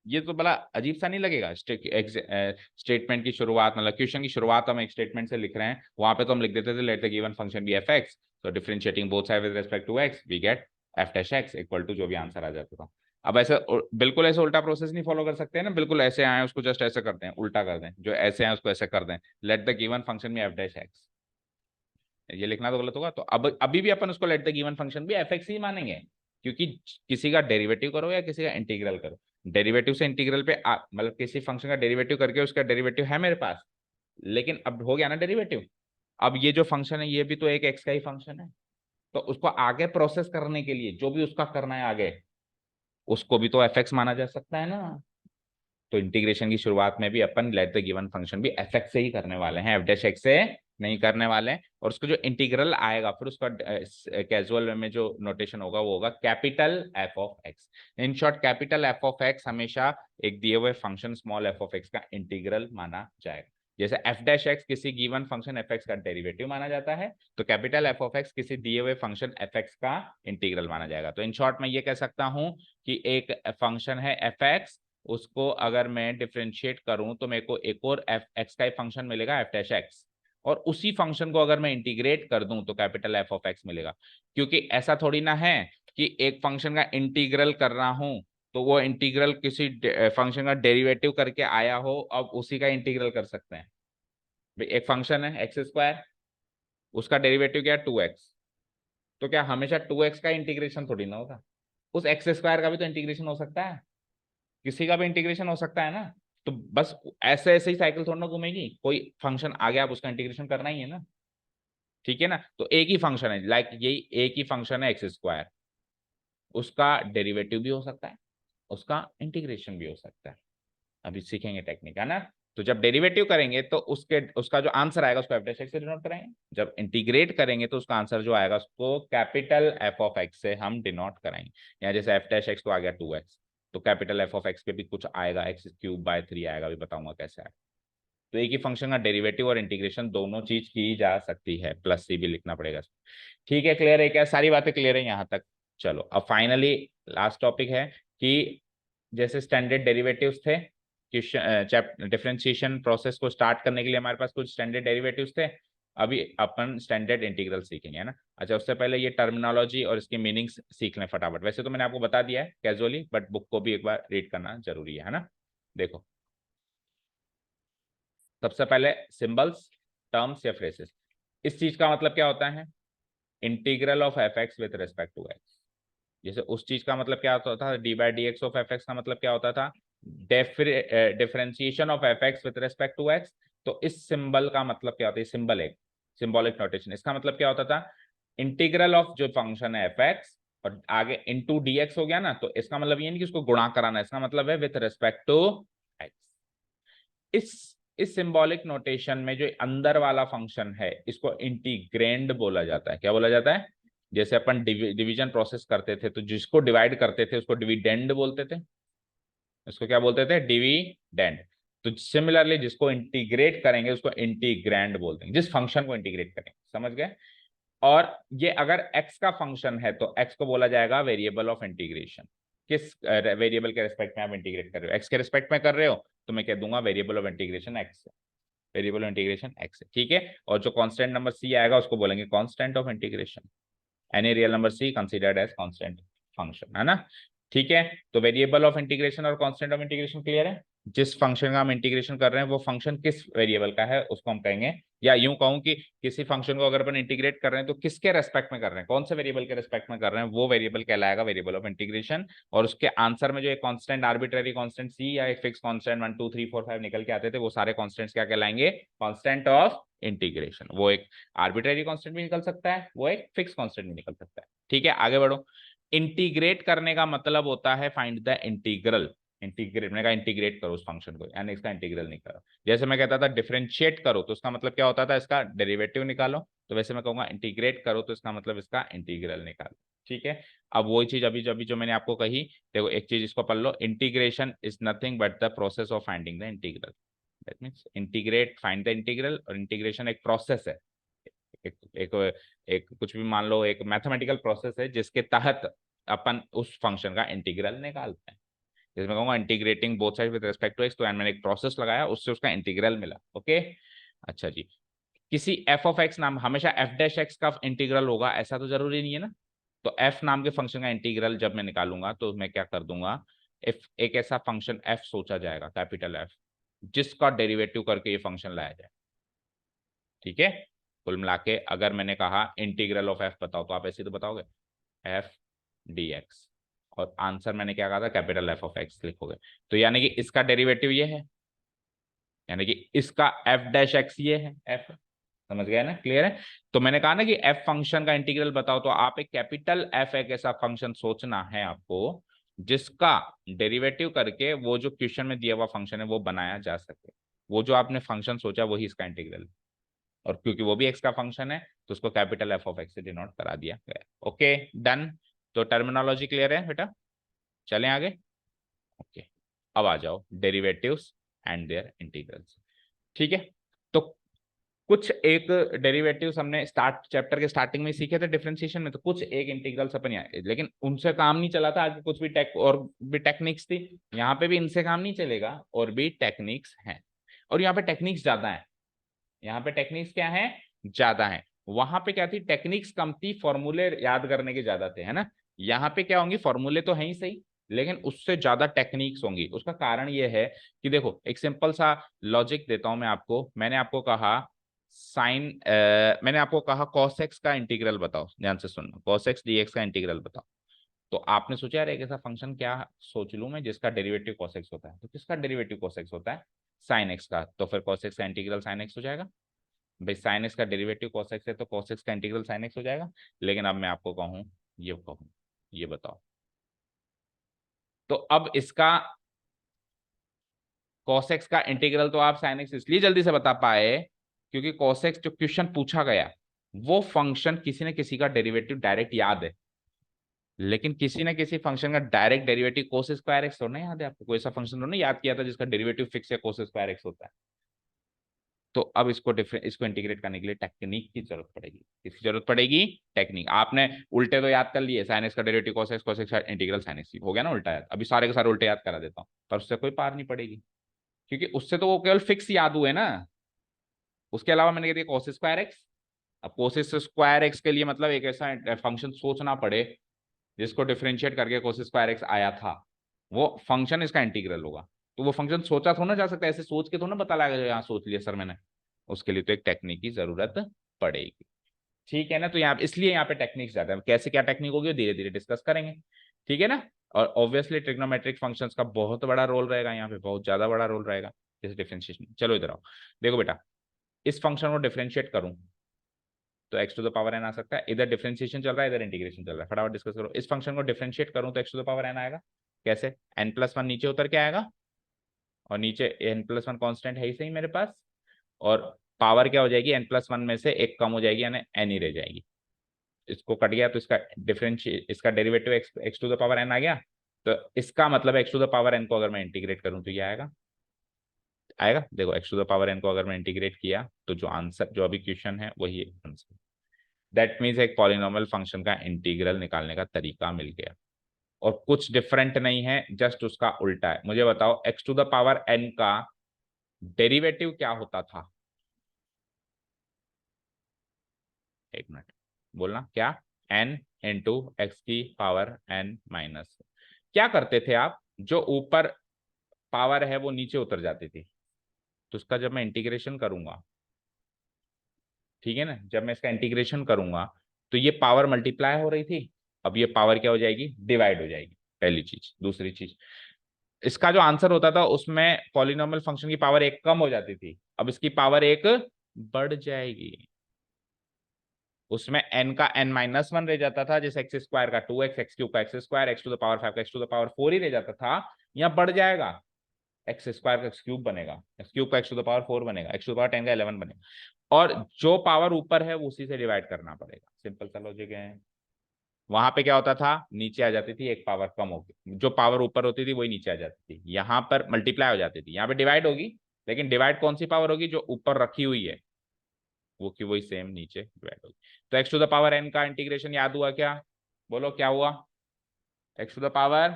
ये तो बड़ा अजीब सा नहीं लगेगा? स्टेटमेंट की शुरुआत, मतलब क्वेश्चन की शुरुआत हम एक स्टेटमेंट से लिख रहे हैं, वहां पे तो हम लिख देते थे let the given function be f x, तो differentiating both side with respect to x we get f dash x equal to जो भी आंसर आ जाता था। अब ऐसे बिल्कुल ऐसे उल्टा प्रोसेस नहीं फॉलो कर सकते हैं ना, बिल्कुल ऐसे आए उसको जस्ट ऐसे करते हैं, उल्टा कर दें, जो ऐसे आए उसको ऐसे कर दें, let the given function be f dash x. ये लिखना तो गलत होगा। तो अब अभी भी अपन उसको लेट द गिवन फंक्शन भी एफ एक्स ही मानेंगे, क्योंकि किसी का डेरिवेटिव करो या किसी का इंटीग्रल करो, डेरिवेटिव से इंटीग्रल पे मतलब किसी फंक्शन का डेरिवेटिव करके उसका डेरिवेटिव है मेरे पास, लेकिन अब हो गया ना डेरिवेटिव, अब ये जो फंक्शन है ये भी तो एक एक्स का ही फंक्शन है, तो उसको आगे प्रोसेस करने के लिए जो भी उसका करना है आगे, उसको भी तो एफ एक्स माना जा सकता है ना। तो इंटीग्रेशन की शुरुआत में भी अपन लेट द गिवन फंक्शन भी एफ एक्स से ही करने वाले हैं, एफ डैश एक्स से नहीं करने वाले हैं। और उसको जो इंटीग्रल आएगा फिर उसका कैजुअल में जो नोटेशन होगा वो होगा capital f of x. In short capital f of x हमेशा एक दिए हुए function small F of x का इंटीग्रल माना जाएगा। जैसे एफ डैश एक्स किसी गिवन फंक्शन एफ एक्स का डेरिवेटिव माना जाता है, तो कैपिटल एफ ऑफ एक्स किसी दिए हुए फंक्शन एफ एक्स का इंटीग्रल माना जाएगा। तो इन शॉर्ट मैं ये कह सकता हूं कि एक फंक्शन है एफ एक्स, उसको अगर मैं डिफरेंशिएट करूं तो मेरे को एक और एफ एक्स का फंक्शन मिलेगा एफ डैश एक्स, और उसी फंक्शन को अगर मैं इंटीग्रेट कर दूं तो कैपिटल एफ ऑफ एक्स मिलेगा। क्योंकि ऐसा थोड़ी ना है कि एक फंक्शन का इंटीग्रल कर रहा हूं तो वो इंटीग्रल किसी फंक्शन का डेरिवेटिव करके आया हो, अब उसी का इंटीग्रल कर सकते हैं। भाई एक फंक्शन है एक्स स्क्वायर, उसका डेरिवेटिव क्या है 2x, तो क्या हमेशा 2x का इंटीग्रेशन थोड़ी ना होगा, उस एक्स स्क्वायर का भी तो इंटीग्रेशन हो सकता है, किसी का भी इंटीग्रेशन हो सकता है ना। तो बस ऐसे ऐसे ही साइकिल थोड़ा ना घूमेगी, कोई फंक्शन आ गया आप उसका इंटीग्रेशन करना ही है ना। ठीक है ना, तो एक ही फंक्शन है, लाइक यही एक ही फंक्शन है एक्स स्क्वायर, उसका डेरिवेटिव भी हो सकता है, उसका इंटीग्रेशन भी हो सकता है। अभी सीखेंगे टेक्निक है ना। तो जब डेरिवेटिव करेंगे तो उसका जो आंसर आएगा उसको एफ डैश एक्स से डिनोट करेंगे, जब इंटीग्रेट करेंगे तो उसका आंसर जो आएगा उसको कैपिटल एफ ऑफ एक्स से हम डिनोट कराएंगे। यहाँ जैसे एफ डैश एक्स तो आ गया 2x, तो कैपिटल एफ ऑफ एक्स पे भी कुछ आएगा, एक्स क्यूब बाय 3 आएगा, अभी बताऊंगा कैसे आएगा। तो एक ही फंक्शन का डेरिवेटिव और इंटीग्रेशन दोनों चीज की जा सकती है, प्लस सी भी लिखना पड़ेगा। ठीक है, क्लियर है क्या? सारी बातें क्लियर है यहाँ तक? चलो अब फाइनली लास्ट टॉपिक है कि जैसे स्टैंडर्ड डेरिवेटिव्स थे, डिफरेंशिएशन प्रोसेस को स्टार्ट करने के लिए हमारे पास कुछ स्टैंडर्ड डेरिवेटिव्स थे, अभी अपन स्टैंडर्ड इंटीग्रल सीखेंगे, है ना। अच्छा उससे पहले ये टर्मिनोलॉजी और इसकी मीनिंग्स सीख लें फटाफट। वैसे तो मैंने आपको बता दिया है कैजुअली, बट बुक को भी एक बार रीड करना जरूरी है ना। देखो सबसे पहले सिंबल्स, टर्म्स या फ्रेसेस, इस चीज का मतलब क्या होता है, integral of f x with respect to x. जैसे उस चीज का मतलब क्या होता था, d by d x of f x का मतलब क्या होता था, differentiation of f x with respect to x. तो इस सिंबल का मतलब क्या होता है, सिंबल है, सिंबॉलिक नोटेशन। इसका मतलब क्या होता था, इंटीग्रल ऑफ जो फंक्शन है एफ एक्स और आगे इनटू डीएक्स हो गया ना, तो इसका मतलब ये नहीं कि उसको गुणा कराना है, इसका मतलब है विथ रिस्पेक्ट टू एक्स। इस सिंबॉलिक नोटेशन में जो अंदर वाला फंक्शन है इसको इंटीग्रैंड बोला जाता है। क्या बोला जाता है? जैसे अपन डिवीजन प्रोसेस करते थे तो जिसको डिवाइड करते थे उसको डिविडेंड बोलते थे, इसको क्या बोलते थे? डिविडेंड। तो सिमिलरली जिसको इंटीग्रेट करेंगे उसको इंटीग्रैंड बोलते हैं, जिस फंक्शन को इंटीग्रेट करेंगे, समझ गए? और ये अगर x का फंक्शन है तो x को बोला जाएगा वेरिएबल ऑफ इंटीग्रेशन। किस वेरिएबल के रिस्पेक्ट में आप इंटीग्रेट कर रहे हो? x के रिस्पेक्ट में कर रहे हो तो मैं कह दूंगा वेरिएबल ऑफ इंटीग्रेशन x है, वेरिएबल ऑफ इंटीग्रेशन x है, ठीक है। और जो कांस्टेंट नंबर c आएगा उसको बोलेंगे constant of integration. Any real number c considered as constant function, है ना? ठीक है, तो वेरिएबल ऑफ इंटीग्रेशन और कांस्टेंट ऑफ इंटीग्रेशन क्लियर है। जिस फंक्शन का हम इंटीग्रेशन कर रहे हैं वो फंक्शन किस वेरिएबल का है उसको हम कहेंगे, या यूं कहूं कि किसी फंक्शन को अगर अपन इंटीग्रेट कर रहे हैं तो किसके रेस्पेक्ट में कर रहे हैं, कौन से वेरिएबल के रेस्पेक्ट में कर रहे हैं, वो वेरिएबल कहलाएगा वेरिएबल ऑफ इंटीग्रेशन। और उसके आंसर में जो एक कांस्टेंट आर्बिट्ररी कांस्टेंट सी या एक फिक्स कांस्टेंट 1 2 3 4 5 निकल के आते थे, वो सारे कांस्टेंट्स क्या कहलाएंगे? Constant of integration. वो एक आर्बिट्ररी कांस्टेंट भी निकल सकता है, वो एक फिक्स कांस्टेंट भी निकल सकता है, ठीक है। आगे बढ़ो। इंटीग्रेट करने का मतलब होता है फाइंड द इंटीग्रल। इंटीग्रेट, मैंने कहा इंटीग्रेट करो उस फंक्शन को, यानी इसका इंटीग्रल निकालो। जैसे मैं कहता था डिफरेंशिएट करो तो उसका मतलब क्या होता था? इसका डेरिवेटिव निकालो। तो वैसे मैं कहूंगा इंटीग्रेट करो तो इसका मतलब इसका इंटीग्रल निकालो, ठीक है। अब वही चीज अभी जो मैंने आपको कही, देखो एक चीज इसको पढ़ लो, integration is nothing but the process of finding the integral. That means integrate, find the integral, और इंटीग्रेशन एक प्रोसेस है, एक, एक, एक कुछ भी मान लो, एक मैथमेटिकल प्रोसेस है जिसके तहत अपन उस फंक्शन का इंटीग्रल निकालते हैं। जैसे मैं कहूंगा integrating both side with respect to x, तो मैंने एक प्रोसेस लगाया उससे उसका इंटीग्रल मिला, ओके। अच्छा जी, किसी एफ ऑफ एक्स नाम, हमेशा एफ डैश एक्स का इंटीग्रल होगा ऐसा तो जरूरी नहीं है ना। तो एफ नाम के फंक्शन का इंटीग्रल जब मैं निकालूंगा तो मैं क्या कर दूंगा, इफ एक ऐसा फंक्शन एफ सोचा जाएगा, कैपिटल एफ, जिसका डेरिवेटिव करके ये फंक्शन लाया जाए, ठीक है। कुल मिला के अगर मैंने कहा इंटीग्रल ऑफ एफ बताओ तो आप ऐसे तो बताओगे एफ डी एक्स, और आंसर मैंने क्या कहा था? कैपिटल एफ ऑफ एक्स लिखोगे। तो यानी कि इसका डेरिवेटिव ये है, यानी कि इसका एफ डैश एक्स ये है, एफ, समझ गए ना? क्लियर है? तो मैंने कहा ना कि एफ फंक्शन का इंटीग्रल बताओ, तो आप एक कैपिटल एफ एक ऐसा फंक्शन सोचना है आपको जिसका डेरिवेटिव करके वो जो क्वेश्चन में दिया हुआ फंक्शन है वो बनाया जा सके। वो जो आपने फंक्शन सोचा वही इसका इंटीग्रल, और क्योंकि वो भी एक्स का फंक्शन है तो उसको कैपिटल एफ ऑफ एक्स से डिनोट करा दिया गया। Okay done. तो टर्मिनोलॉजी क्लियर है बेटा? चलें आगे। ओके, अब आ जाओ डेरिवेटिव्स एंड देयर इंटीग्रल्स, ठीक है। तो कुछ एक डेरिवेटिव्स हमने स्टार्ट चैप्टर के स्टार्टिंग में सीखे थे डिफरेंशिएशन में, तो कुछ एक इंटीग्रल्स अपन यहाँ, लेकिन उनसे काम नहीं चला था। आगे कुछ भी और भी टेक्निक्स थी, यहाँ पे भी इनसे काम नहीं चलेगा, और भी टेक्निक्स हैं, और यहाँ पे टेक्निक्स ज्यादा है। यहाँ पे टेक्निक्स क्या है? ज्यादा है। वहां पे क्या थी? टेक्निक्स कम थी, फॉर्मूले याद करने के ज्यादा थे, है ना। यहाँ पे क्या होंगी? फॉर्मूले तो है ही सही, लेकिन उससे ज्यादा टेक्निक्स होंगी। उसका कारण ये है कि देखो एक सिंपल सा लॉजिक देता हूं मैं आपको। मैंने आपको कहा मैंने आपको कहा cos x का इंटीग्रल बताओ, ध्यान से सुनना, cos x dx का इंटीग्रल बताओ। तो आपने सोचा यार एक ऐसा फंक्शन क्या सोच लूं मैं जिसका डेरिवेटिव cos x होता है, तो किसका डेरिवेटिव cos x होता है? sin x का। तो फिर cos x का इंटीग्रल sin x हो जाएगा। भाई साइन एक्स का डेरिवेटिव cos x है तो cos x का इंटीग्रल sin x हो जाएगा। लेकिन अब मैं आपको कहूं ये बताओ, तो अब इसका cos x का इंटीग्रल तो आप sin x इसलिए जल्दी से बता पाए क्योंकि cos x जो क्वेश्चन पूछा गया वो फंक्शन किसी न किसी का डेरिवेटिव डायरेक्ट याद है, लेकिन किसी न किसी फंक्शन का direct derivative cos square x थोड़ा ना याद है आपको। कोई ऐसा फंक्शन तो नहीं याद किया था जिसका डेरिवेटिव फिक्स है cos स्क्वायर एक्स होता है। तो अब इसको इंटीग्रेट करने के लिए टेक्निक की जरूरत पड़ेगी। किसकी जरूरत पड़ेगी? टेक्निक। आपने उल्टे तो याद कर लिए, साइन एक्स का डेरिवेटिव cos x का इंटीग्रल साइन एक्स, हो गया ना उल्टा याद। अभी सारे के सारे उल्टे याद करा देता हूँ, पर उससे कोई पार नहीं पड़ेगी, क्योंकि उससे तो वो केवल फिक्स याद हुए ना। उसके अलावा मैंने कह दिया cos स्क्वायर एक्स। अब cos स्क्वायर एक्स के लिए मतलब एक ऐसा फंक्शन सोचना पड़े जिसको डिफरेंशिएट करके cos स्क्वायर एक्स आया था, वो फंक्शन इसका इंटीग्रल होगा। तो वो फंक्शन सोचा थोड़ा ना जा सकता, ऐसे सोच के थोड़ा ना पता लगेगा यहाँ सोच लिया सर मैंने। उसके लिए तो एक टेक्निक की जरूरत पड़ेगी, ठीक है ना। तो यहाँ इसलिए यहाँ पे टेक्निक ज्यादा है। कैसे क्या टेक्निक होगी धीरे धीरे डिस्कस करेंगे, ठीक है ना। और ऑब्वियसली ट्रिग्नोमेट्रिक फंक्शंस का बहुत बड़ा रोल रहेगा यहाँ पे, बहुत ज्यादा बड़ा रोल रहेगा जैसे डिफरेंशिएशन। चलो इधर आओ, देखो बेटा, इस फंक्शन को डिफरेंशिएट करूं तो x to the power n आ सकता है। इधर डिफरेंशिएशन चल रहा है, इधर इंटीग्रेशन चल रहा है। फटाफट डिस्कस करो। इस फंक्शन को डिफरेंशिएट करूं तो x to the power n आएगा। कैसे? एन प्लस वन नीचे उतर के आएगा, और नीचे एन प्लस वन कॉन्स्टेंट है ही सही मेरे पास, और पावर क्या हो जाएगी, एन प्लस वन में से एक कम हो जाएगी, यानी एन ही रह जाएगी। इसको कट गया तो इसका डिफरेंशिएट, इसका derivative x to the power n आ गया। तो इसका मतलब x to the power n को अगर मैं इंटीग्रेट करूं तो ये आएगा। आएगा, देखो x to the power n को अगर मैं इंटीग्रेट किया तो जो आंसर, जो अभी क्वेश्चन है वही आंसर। दैट मीन्स एक पॉलिनोमियल फंक्शन का इंटीग्रल निकालने का तरीका मिल गया, और कुछ डिफरेंट नहीं है, जस्ट उसका उल्टा है। मुझे बताओ x to the power n का डेरिवेटिव क्या होता था? एक मिनट, बोलना क्या? एन इंटू एक्स की पावर एन माइनस। क्या करते थे आप? जो ऊपर पावर है वो नीचे उतर जाती थी, तो उसका जब मैं इंटीग्रेशन करूंगा, ठीक है ना, जब मैं इसका इंटीग्रेशन करूंगा तो ये पावर मल्टीप्लाई हो रही थी, अब ये पावर क्या हो जाएगी, डिवाइड हो जाएगी। पहली चीज। दूसरी चीज, इसका जो आंसर होता था उसमें पॉलिनोमियल फंक्शन की पावर एक कम हो जाती थी, अब इसकी पावर एक बढ़ जाएगी। उसमें n का n माइनस वन रह जाता था, जैसे एक्स स्क्वायर का 2x, एक्स क्यूब का x square, x to the power 5 का एक्स टू द पावर 4 ही रह जाता था। यहाँ बढ़ जाएगा, एक्स स्क्वायर का एक्स क्यूब बनेगा, एक्स क्यूब का एक्स टू द पावर 4 बनेगा, एक्स टू द पावर 10 का 11 बनेगा, और जो पावर ऊपर है वो उसी से डिवाइड करना पड़ेगा। सिंपल सा लॉजिक है। वहां पे क्या होता था, नीचे आ जाती थी, एक पावर कम होगी, जो पावर ऊपर होती थी वही नीचे आ जाती थी। यहाँ पर मल्टीप्लाई हो जाती थी, यहाँ पे डिवाइड होगी, लेकिन डिवाइड कौन सी पावर होगी, जो ऊपर रखी हुई है वो की वही सेम नीचे डिवाइड होगी। तो x to the power n का इंटीग्रेशन याद हुआ क्या? बोलो क्या हुआ? X to the power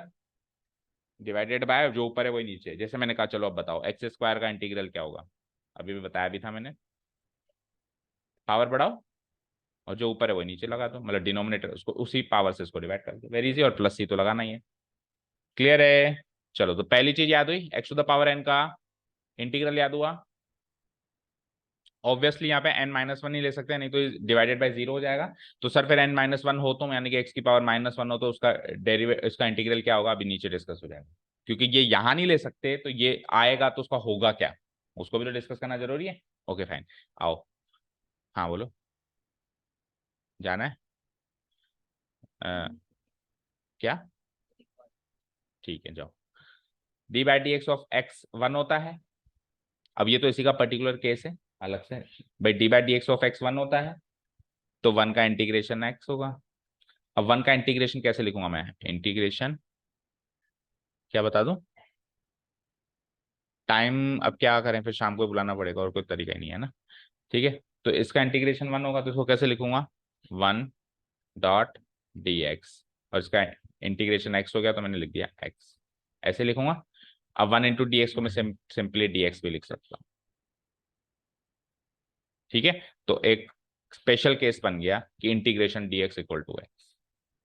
divided by जो ऊपर है वही नीचे। जैसे मैंने कहा, चलो अब बताओ एक्स स्क्वायर का इंटीग्रल क्या होगा? अभी भी बताया भी था मैंने, पावर बढ़ाओ और जो ऊपर है वही नीचे लगा दो, मतलब डिनोमिनेटर उसको उसी पावर से इसको डिवाइड कर दो, वेरी इजी। और प्लस सी तो लगाना ही है। क्लियर है? चलो, तो पहली चीज याद हुई, x to the power n का इंटीग्रल याद हुआ। ऑब्वियसली यहाँ पे एन माइनस वन ही ले सकते हैं, नहीं तो डिवाइडेड बाय जीरो हो जाएगा। तो सर फिर एन माइनस वन हो तो, यानी कि एक्स की पावर माइनस वन हो तो उसका डेरिवेट, इसका इंटीग्रल क्या होगा, अभी नीचे डिस्कस हो जाएगा। क्योंकि ये यहाँ नहीं ले सकते तो ये आएगा तो उसका होगा क्या, उसको भी तो डिस्कस करना जरूरी है। ओके फाइन, आओ। हाँ बोलो, जाना है? अ, क्या? ठीक है, जाओ। D by d x of x one होता है। अब ये तो इसी का पर्टिकुलर केस है अलग से। भाई D by d x of x one होता है, तो वन का इंटीग्रेशन एक्स होगा। अब वन का इंटीग्रेशन कैसे लिखूंगा मैं? इंटीग्रेशन क्या बता दूं? टाइम अब क्या करें, फिर शाम को बुलाना पड़ेगा, और कोई तरीका ही नहीं है ना। ठीक है, तो इसका इंटीग्रेशन वन होगा, तो इसको कैसे लिखूंगा? वन डॉट डी एक्स, और इसका इंटीग्रेशन एक्स हो गया तो मैंने लिख दिया एक्स, ऐसे लिखूंगा। अब वन इंटू डी एक्स को मैं सिंपली डी एक्स भी लिख सकता हूँ। ठीक है, तो एक स्पेशल केस बन गया कि integration d x equal to x,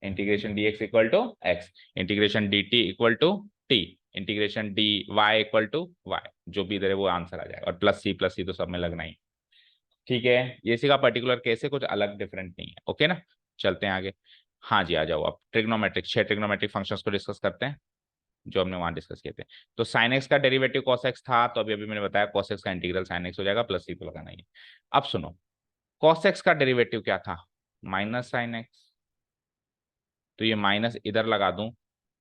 integration d x equal to x, integration d t equal to t, integration d y equal to y, जो भी इधर है वो आंसर आ जाएगा। और प्लस सी तो सब में लगना ही। ठीक है, ये इसी का पर्टिकुलर केस है, कुछ अलग डिफरेंट नहीं है। ओके ना, चलते हैं आगे। हाँ जी, आ जाओ। अब ट्रिग्नोमेट्रिक, 6 ट्रिग्नोमेट्रिक फंक्शंस को डिस्कस करते हैं जो हमने वहां डिस्कस किए थे। तो साइन एक्स का डेरिवेटिव कॉस एक्स था, तो अभी अभी मैंने बताया कॉस एक्स का इंटीग्रल साइन एक्स हो जाएगा, प्लस सी तो लगाना ही है। अब सुनो, कॉस एक्स का डेरिवेटिव क्या था? Minus sine x. तो ये माइनस इधर लगा दूं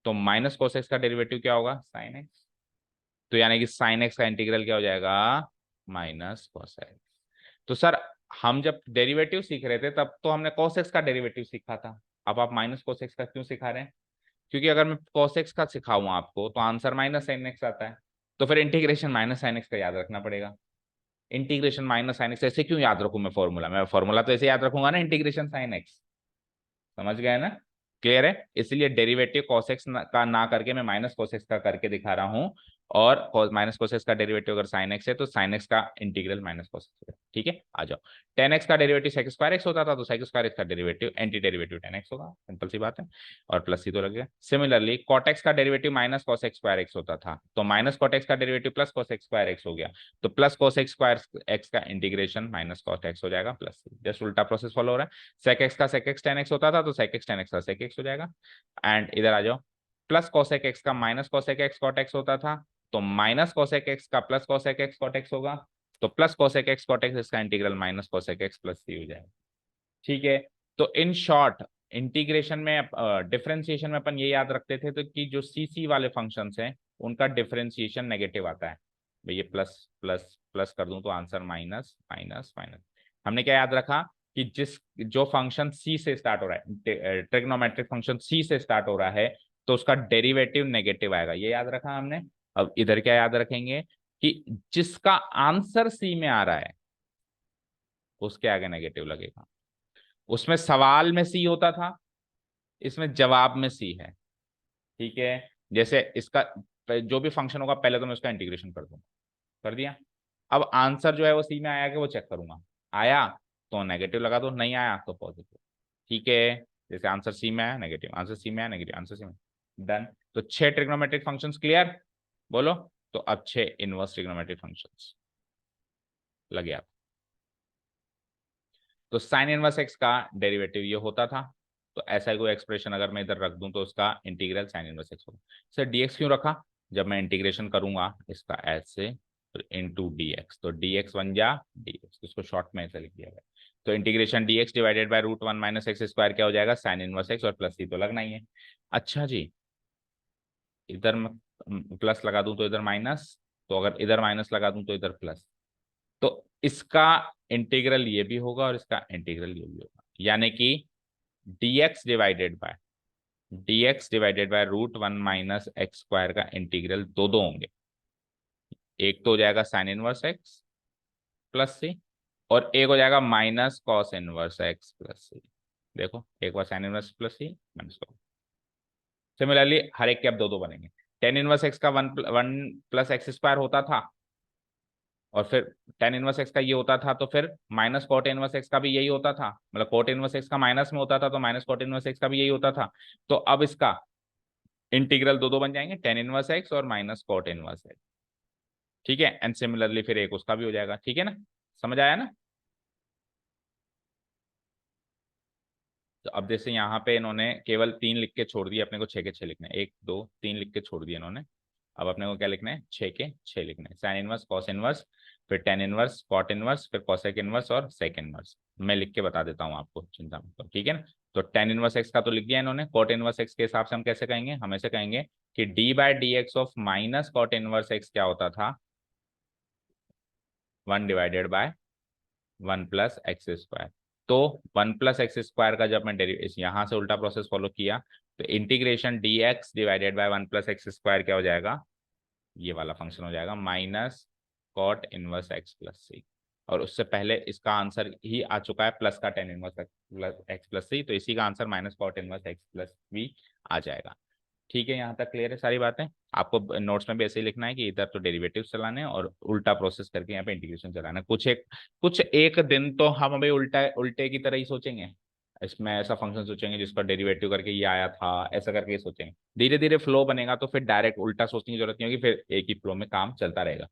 तो माइनस कॉस एक्स का डेरिवेटिव क्या होगा? Sine x. तो यानी कि साइन एक्स का इंटीग्रल क्या हो जाएगा? Minus cos x. तो सर, हम जब डेरिवेटिव सीख रहे थे तब तो हमने cos x का डेरिवेटिव सीखा था, अब आप माइनस cos x का क्यों सिखा रहे हैं? क्योंकि अगर मैं cos x का सिखाऊं आपको तो आंसर माइनस साइन एक्स आता है, तो फिर इंटीग्रेशन माइनस साइन एक्स का याद रखना पड़ेगा। इंटीग्रेशन माइनस साइन एक्स ऐसे क्यों याद रखूं मैं फॉर्मूला तो ऐसे याद रखूंगा ना, इंटीग्रेशन साइन एक्स। समझ गए ना? क्लियर है? इसलिए डेरिवेटिव cos x का ना करके मैं माइनस cos x का करके दिखा रहा हूं, और माइनस cos x का डेरिवेटिव अगर sin x है तो sin x का इंटीग्रल माइनस cos x है। ठीक है, आ जाओ। tan x का डेरिवेटिव sec स्क्वायर x होता था, तो sec स्क्वायर x का derivative anti derivative tan x होगा, सिंपल सी बात है। और प्लस सी तो लग गया। सिमिलरली cot x का derivative minus cos x square x होता था, तो माइनस cot x का derivative plus cos x square x हो गया, तो plus cos x square x का इंटीग्रेशन माइनस cos x हो जाएगा, प्लस सी। जस्ट उल्टा प्रोसेस फॉलो हो रहा है। sec x का sec x tan x होता था, तो sec x tan x का sec x हो जाएगा। एंड इधर आ जाओ, प्लस cosec x का minus cosec x cot x होता था, तो माइनस cosec x का plus cosec x cot x होगा, तो plus cosec x cot x इसका integral minus cosec x plus C हो जाएगा। ठीक है। तो इन शॉर्ट इंटीग्रेशन में डिफरेंशिएशन में अपन ये याद रखते थे तो कि जो सी सी वाले फंक्शंस हैं उनका डिफरेंशिएशन नेगेटिव आता है। भाई ये प्लस प्लस प्लस कर दूं तो आंसर माइनस माइनस माइनस। हमने क्या याद रखा कि जिस जो फंक्शन सी से स्टार्ट हो रहा है, ट्रिग्नोमेट्रिक फंक्शन सी से स्टार्ट हो रहा है, तो उसका डेरिवेटिव नेगेटिव आएगा, ये याद रखा हमने। अब इधर क्या याद रखेंगे कि जिसका आंसर सी में आ रहा है उसके आगे नेगेटिव लगेगा। उसमें सवाल में सी होता था, इसमें जवाब में सी है। ठीक है। जैसे इसका जो भी फंक्शन होगा पहले तो मैं उसका इंटीग्रेशन कर दूंगा, कर दिया। अब आंसर जो है वो सी में आया कि वो चेक करूंगा, आया तो नेगेटिव लगा दो, नहीं आया तो पॉजिटिव। ठीक है। जैसे आंसर सी में आया नेगेटिव, आंसर सी में आया नेगेटिव, आंसर सी में, डन। तो 6 ट्रिग्नोमेट्रिक फंक्शंस क्लियर, बोलो। तो अब 6 इनवर्स ट्रिग्नोमेट्रिक फंक्शंस लगे आप। तो साइन इनवर्स एक्स का डेरिवेटिव ये होता था। तो ऐसा कोई एक्सप्रेशन अगर मैं इधर रख दूं तो उसका इंटीग्रल साइन इनवर्स एक्स होगा। सर डीएक्स क्यों रखा? जब मैं इंटीग्रेशन करूंगा इसका ऐसे इनटू डीएक्स, तो डीएक्स बन जा डीएक्स, इसको शॉर्ट में ऐसे लिख दिया गया। तो integration dx divided by root 1 minus x square क्या हो जाएगा? साइन इनवर्स एक्स, और प्लस सी तो लगना ही है। अच्छा जी, इधर प्लस लगा दूं तो इधर माइनस, तो अगर इधर माइनस लगा दूं तो इधर प्लस, तो इसका इंटीग्रल ये भी होगा और इसका इंटीग्रल ये भी होगा। यानी कि dx divided by root 1 minus x square का इंटीग्रल दो दो होंगे। एक तो हो जाएगा sine inverse x plus C, और एक हो जाएगा minus cos inverse x plus C. देखो एक बार sine inverse plus C minus cos. Similarly हर एक के अब दो दो बनेंगे। टेन इनवर्स एक्स का वन प्लस एक्स स्क्वायर होता था, और फिर टेन इनवर्स एक्स का ये होता था, तो फिर माइनस कॉट इनवर्स एक्स का भी यही होता था। मतलब कॉट इनवर्स एक्स का माइनस में होता था तो माइनस कॉट इनवर्स एक्स का भी यही होता था। तो अब इसका इंटीग्रल दो दो बन जाएंगे, टेन इनवर्स एक्स और माइनस कॉट इनवर्स एक्स। ठीक है। एंड सिमिलरली फिर एक उसका भी हो जाएगा। ठीक है ना, समझ आया ना? तो अब जैसे यहाँ पे इन्होंने केवल 3 लिख के छोड़ दिए, अपने को 6 के 6 लिखने हैं, 1 2 3 लिख के छोड़ दिए इन्होंने। अब अपने को क्या लिखना है? 6 के 6 लिखने हैं। साइन इनवर्स, कॉस इनवर्स, फिर टेन इनवर्स, कॉट इनवर्स, फिर कॉसेक इनवर्स और सेक इनवर्स। मैं लिख के बता देता हूँ आपको, चिंता मत करो। ठीक है ना? तो टेन इनवर्स एक्स का तो लिख दिया इन्होंने। कॉट इनवर्स एक्स के हिसाब से हम कैसे कहेंगे? हम ऐसे कहेंगे कि d by d x of minus cot inverse x क्या होता था? 1 divided by 1 plus x square. तो 1 प्लस एक्स स्क्वायर का जब मैं डेरिवेशन यहाँ से उल्टा प्रोसेस फॉलो किया, तो integration d x divided by 1 plus x square क्या हो जाएगा? ये वाला फंक्शन हो जाएगा minus cot inverse x plus C. और उससे पहले इसका आंसर ही आ चुका है प्लस का टेन इनवर्स एक्स प्लस सी, तो इसी का answer minus cot inverse x plus B आ जाएगा। ठीक है, यहाँ तक क्लियर है सारी बातें? आपको नोट्स में भी ऐसे ही लिखना है कि इधर तो डेरिवेटिव चलाने हैं और उल्टा प्रोसेस करके यहाँ पे इंटीग्रेशन चलाना है। कुछ एक दिन तो हम अभी उल्टा उल्टे की तरह ही सोचेंगे, इसमें ऐसा फंक्शन सोचेंगे जिसका डेरिवेटिव करके ये आया था, ऐसा करके ही सोचेंगे। धीरे धीरे फ्लो बनेगा तो फिर डायरेक्ट उल्टा सोचने की जरूरत नहीं होगी, फिर एक ही फ्लो में काम चलता रहेगा।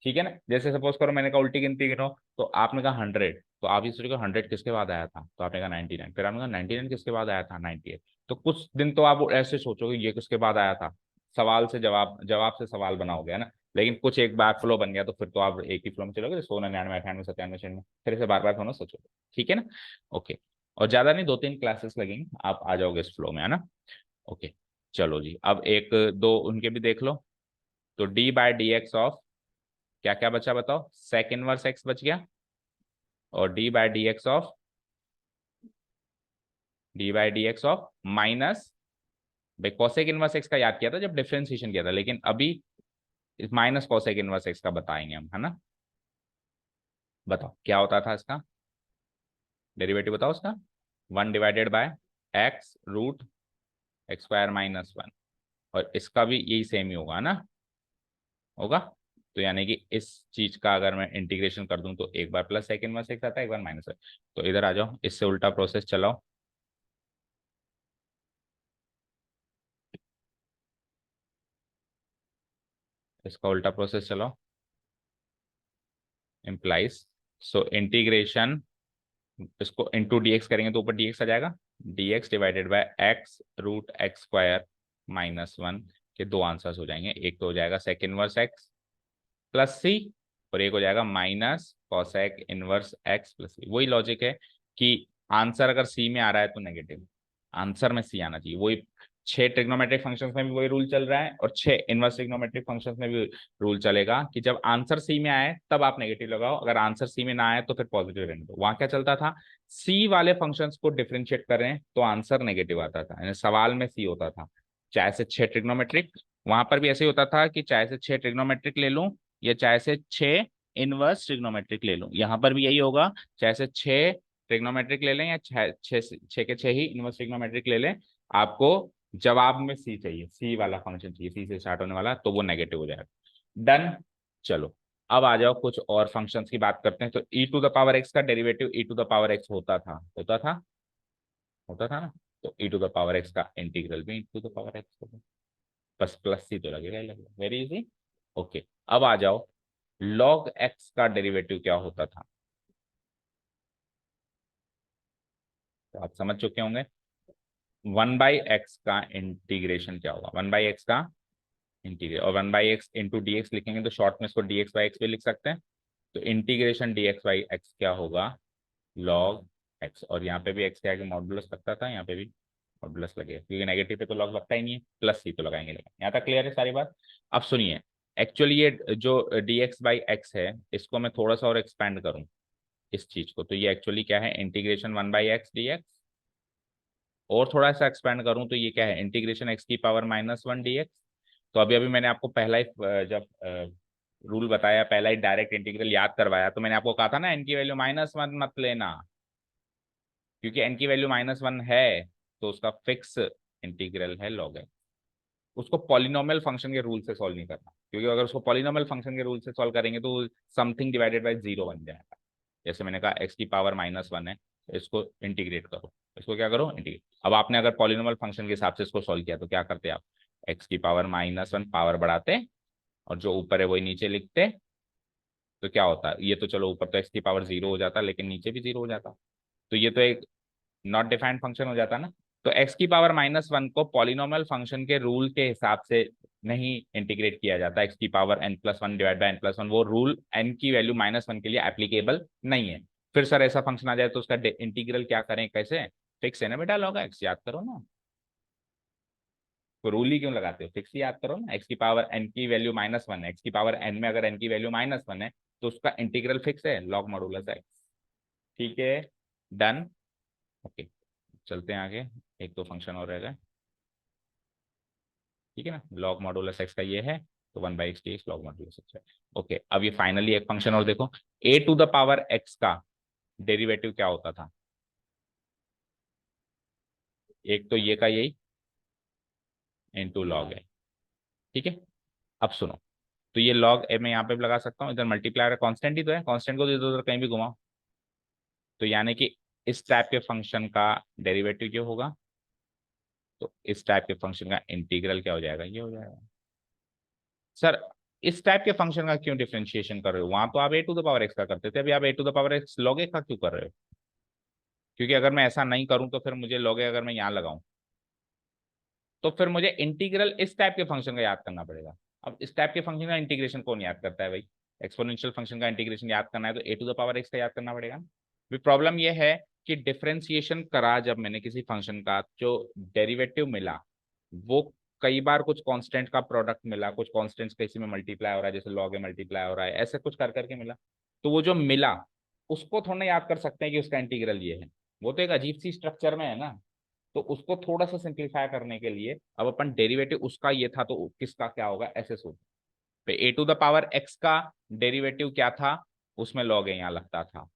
ठीक है ना? जैसे सपोज करो मैंने कहा उल्टी गिनती गिनो, तो आपने कहा 100, तो आप ये सोचोगे 100 किसके बाद आया था, तो आपने कहा 99, फिर आपने कहा 99 किसके बाद आया था, 98। तो कुछ दिन तो आप ऐसे सोचोगे ये किसके बाद आया था, सवाल से जवाब, जवाब से सवाल बनाओगे, है ना? लेकिन कुछ एक बार फ्लो बन गया तो फिर तो आप एक ही फ्लो में चलोगे, 100 99 98 97 96, फिर इसे बार बार थोड़ा सोचोगे। ठीक है ना? ओके। और ज्यादा नहीं, 2-3 क्लासेस लगेंगी, आप आ जाओगे इस फ्लो में, है ना? ओके। चलो जी, अब एक दो उनके भी देख लो। तो d by d x of क्या क्या बचा बताओ? सेक इनवर्स एक्स बच गया, और d by d x of minus, भाई कॉसेक इनवर्स एक्स का याद किया था जब डिफरेंशिएशन किया था, लेकिन अभी माइनस कॉसेक इनवर्स एक्स का बताएंगे हम, है ना? बताओ क्या होता था इसका डेरिवेटिव, बताओ उसका। 1 divided by x root x square minus 1, और इसका भी यही सेम ही होगा ना? होगा। तो यानी कि इस चीज का अगर मैं इंटीग्रेशन कर दूं तो एक बार प्लस सेक इनवर्स एक्स आता है, एक बार माइनस है। तो इधर आ जाओ, इससे उल्टा प्रोसेस चलाओ। इसका उल्टा प्रोसेस चलाओ, इम्प्लाइज, सो इंटीग्रेशन, इसको इंटू डीएक्स करेंगे तो ऊपर डीएक्स आ जाएगा, dx divided by x root x square minus 1 के दो आंसर्स हो जाएंगे। एक तो हो जाएगा sec inverse x plus C, और एक हो जाएगा minus cosec inverse x plus C. वही लॉजिक है कि आंसर अगर सी में आ रहा है तो नेगेटिव, आंसर में सी आना चाहिए। वही 6 ट्रिग्नोमेट्रिक फंक्शंस में भी वही रूल चल रहा है और 6 इनवर्स ट्रिग्नोमेट्रिक फंक्शंस में भी रूल चलेगा कि जब आंसर सी में आए तब आप नेगेटिव लगाओ, अगर आंसर सी में ना आए तो फिर पॉजिटिव रहने दो। वहां क्या चलता था, सी वाले फंक्शंस को डिफरेंशिएट करें तो आंसर नेगेटिव आता था, यानी सवाल में सी होता था, चाहे से 6 ट्रिग्नोमेट्रिक। वहां पर भी ऐसे ही होता था कि चाहे से 6 ट्रिग्नोमेट्रिक ले लूं या चाहे से 6 इनवर्स ट्रिग्नोमेट्रिक ले लूं, यहाँ पर भी यही होगा, चाहे से 6 ट्रिग्नोमेट्रिक ले लें या 6 के 6 ही इनवर्स ट्रिग्नोमेट्रिक ले लें, आपको जवाब में सी चाहिए, सी वाला फंक्शन चाहिए, सी से स्टार्ट होने वाला, तो वो नेगेटिव हो जाएगा। डन। चलो अब आ जाओ कुछ और फंक्शंस की बात करते हैं। तो e to the power x का derivative e to the power x होता था ना। तो e to the power x का इंटीग्रल भी e to the power x होगा, बस प्लस सी तो लगेगा ही लगेगा, वेरी इजी। ओके, अब आ जाओ log एक्स का डेरिवेटिव क्या होता था, तो आप समझ चुके होंगे। 1/x का इंटीग्रेशन क्या होगा, 1/x का इंटीग्रेट, और 1/x इंटू डी एक्स लिखेंगे तो शॉर्ट में इसको dx/x भी लिख सकते हैं। तो इंटीग्रेशन dx/x क्या होगा, लॉग एक्स, और यहाँ पे भी एक्स के आगे मॉडुलस लगता था, यहाँ पे भी मॉडुलस लगेगा क्योंकि नेगेटिव पे तो लॉग लगता ही नहीं है, प्लस सी तो लगाएंगे यहाँ तक क्लियर है सारी बात। अब सुनिए, एक्चुअली ये जो dx/x है इसको मैं थोड़ा सा और एक्सपेंड करूँ इस चीज को, तो ये एक्चुअली क्या है, इंटीग्रेशन 1/x dx, और थोड़ा सा एक्सपेंड करूं तो ये क्या है, इंटीग्रेशन x की पावर -1 dx। तो अभी अभी मैंने आपको पहला ही जब रूल बताया, पहला ही डायरेक्ट इंटीग्रल याद करवाया, तो मैंने आपको कहा था ना n की वैल्यू -1 मत लेना, क्योंकि n की वैल्यू -1 है तो उसका फिक्स इंटीग्रल है log x। उसको पॉलिनोमियल फंक्शन के रूल से सॉल्व नहीं करना, क्योंकि अगर उसको पॉलिनोमियल फंक्शन के रूल से सॉल्व करेंगे तो समथिंग डिवाइडेड बाई 0 बन जाएगा। जैसे मैंने कहा x की पावर -1 है, तो इसको इंटीग्रेट करो, इसको क्या करो, इंटीग्रेट। अब आपने अगर पॉलिनोमियल फंक्शन के हिसाब से इसको सॉल्व किया तो क्या करते आप, x की पावर -1 पावर बढ़ाते और जो ऊपर है वही नीचे लिखते, तो क्या होता है, ये तो चलो ऊपर तो x की पावर 0 हो जाता लेकिन नीचे भी 0 हो जाता, तो ये तो एक नॉट डिफाइंड फंक्शन हो जाता ना। तो x की पावर -1 को पॉलिनोमियल फंक्शन के रूल के हिसाब से नहीं इंटीग्रेट किया जाता, x की power n+1 divide by n+1, वो रूल n की वैल्यू -1 के लिए एप्लीकेबल नहीं है। फिर सर ऐसा फंक्शन आ जाए तो उसका इंटीग्रल क्या करें, कैसे, फिक्स है ना बेटा, लॉग एक्स याद करो ना, तो रूल ही क्यों लगाते हो, फिक्स ही याद करो ना, x की पावर n की वैल्यू -1 है, x की पावर n में अगर n की वैल्यू -1 है तो उसका इंटीग्रल फिक्स है, लॉग मॉडुलस x। ठीक है, डन। ओके, चलते हैं आगे, एक दो फंक्शन और रह गए, ठीक है ना। लॉग मॉडुलस एक्स का ये है, तो 1/x dx log modulus x है। ओके, अब ये फाइनली एक फंक्शन और देखो, a to the power x का डेरिवेटिव क्या होता था, एक तो ये का यही इनटू लॉग है, ठीक है। अब सुनो, तो ये लॉग ए मैं यहाँ पे भी लगा सकता हूँ, इधर मल्टीप्लायर कांस्टेंट ही तो है, कांस्टेंट को इधर उधर कहीं भी घुमाओ, तो यानी कि इस टाइप के फंक्शन का डेरिवेटिव जो होगा, तो इस टाइप के फंक्शन का इंटीग्रल क्या हो जाएगा, ये हो जाएगा। सर इस टाइप के फंक्शन का क्यों डिफरेंशिएशन कर रहे हो, वहां तो आप a to the power x का करते थे, अभी आप a to the power x log a का क्यों कर रहे हो, क्योंकि अगर मैं ऐसा नहीं करूं तो फिर मुझे लॉग ए अगर मैं यहाँ लगाऊं तो फिर मुझे इंटीग्रल इस टाइप के फंक्शन का याद करना पड़ेगा। अब इस टाइप के फंक्शन का इंटीग्रेशन कौन याद करता है भाई, एक्सपोनेंशियल फंक्शन का इंटीग्रेशन याद करना है तो a to the power x का याद करना पड़ेगा। भी प्रॉब्लम यह है कि डिफरेंशिएशन करा जब मैंने किसी फंक्शन का, जो डेरिवेटिव मिला वो कई बार कुछ कांस्टेंट का प्रोडक्ट मिला, कुछ कांस्टेंट्स किसी में मल्टीप्लाई हो रहा है, जैसे लॉग ए मल्टीप्लाई हो रहा है, ऐसे कुछ कर करके मिला, तो वो जो मिला उसको थोड़ा याद कर सकते हैं कि उसका इंटीग्रल ये है, वो तो एक अजीब सी स्ट्रक्चर में है ना। तो उसको थोड़ा सा सिंप्लीफाई करने के लिए अब अपन डेरिवेटिव उसका ये था तो किसका क्या होगा ऐसे सोच, पे ए टू द पावर एक्स का डेरिवेटिव क्या था, उसमें लॉग ए यहाँ लगता था,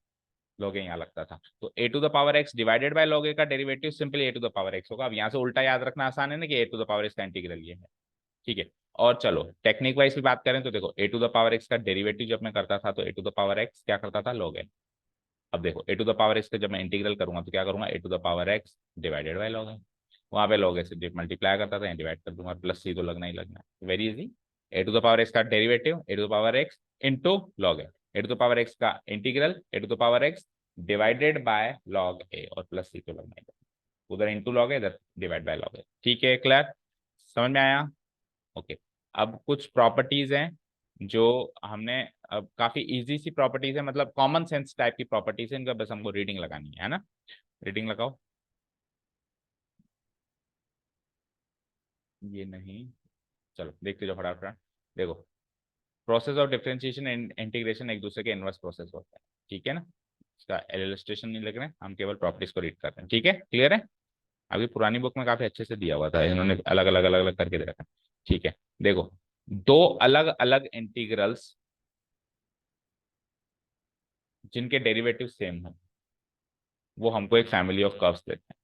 लॉग ए यहाँ लगता था, तो a to the power x divided by log a का derivative simply a to the power x होगा। अब यहाँ से उल्टा याद रखना आसान है ना कि ए टू द पावर एक्स का इंटीग्रल ये है, ठीक है। और चलो टेक्निक वाइज भी बात करें तो देखो, a to the power x का डेरिवेटिव जब मैं करता था तो a to the power x क्या करता था, लॉग ए। अब देखो a to the power x का जब मैं इंटीग्रल करूंगा तो क्या करूंगा, a to the power x divided by log a, वहां पे लॉग ए से मल्टीप्लाई करता था, डिवाइड कर दूंगा, प्लस सी तो लगना ही लगना है, very easy. A to the power x का derivative a to the power x into log a to the power x का integral a to the power x divided by log a, और plus सी तो लगना ही लगना, उधर into log ए इधर divide by log ए, ठीक है, क्लियर, समझ में आया। ओके, अब कुछ प्रॉपर्टीज हैं जो हमने, अब काफी इजी सी प्रॉपर्टीज है, मतलब कॉमन सेंस टाइप की प्रॉपर्टीज है, इनका बस हमको रीडिंग लगानी है ना। रीडिंग लगाओ। ये नहीं, चलो देखते जाओ फटाफट। देखो, process of differentiation and integration एक दूसरे के इनवर्स प्रोसेस होते हैं, ठीक है ना। इसका इलस्ट्रेशन नहीं लग रहा है, हम केवल प्रॉपर्टीज को रीड कर रहे हैं, ठीक है, क्लियर है। अभी पुरानी बुक में काफी अच्छे से दिया हुआ था, इन्होंने अलग अलग अलग अलग करके दे रखा है, ठीक है। देखो, दो अलग अलग इंटीग्रल्स जिनके डेरिवेटिव सेम है, वो हमको एक फैमिली ऑफ कर्व्स देते हैं,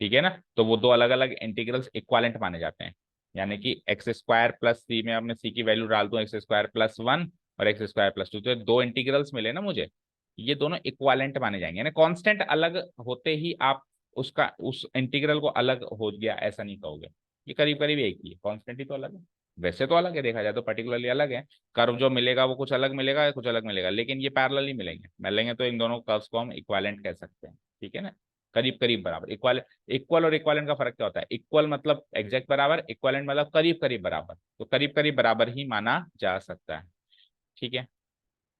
ठीक है ना। तो वो दो अलग अलग इंटीग्रल्स इक्वालेंट माने जाते हैं, यानी कि एक्स स्क्वायर प्लस सी में अपने सी की वैल्यू डाल दूं, एक्स स्क्वायर प्लस वन और एक्स स्क्वायर प्लस टू, तो दो इंटीग्रल्स मिले ना मुझे, ये दोनों इक्वालेंट माने जाएंगे, यानी कांस्टेंट अलग होते ही आप उसका उस इंटीग्रल को अलग हो गया ऐसा नहीं कहोगे। ये करीब करीब एक ही है, कांस्टेंट ही तो अलग है, वैसे तो अलग है, देखा जाए तो पर्टिकुलरली अलग है। कर्व जो मिलेगा वो कुछ अलग मिलेगा, कुछ अलग मिलेगा, लेकिन ये पैरेलली मिलेंगे तो इन दोनों कर्व्स को हम इक्वालेंट कह सकते हैं, ठीक है ना। करीब करीब बराबर, इक्वल। इक्वल और इक्वालेंट का फर्क क्या होता है? इक्वल मतलब एग्जैक्ट बराबर, इक्वालेंट मतलब करीब करीब बराबर, तो करीब करीब बराबर ही माना जा सकता है, ठीक है।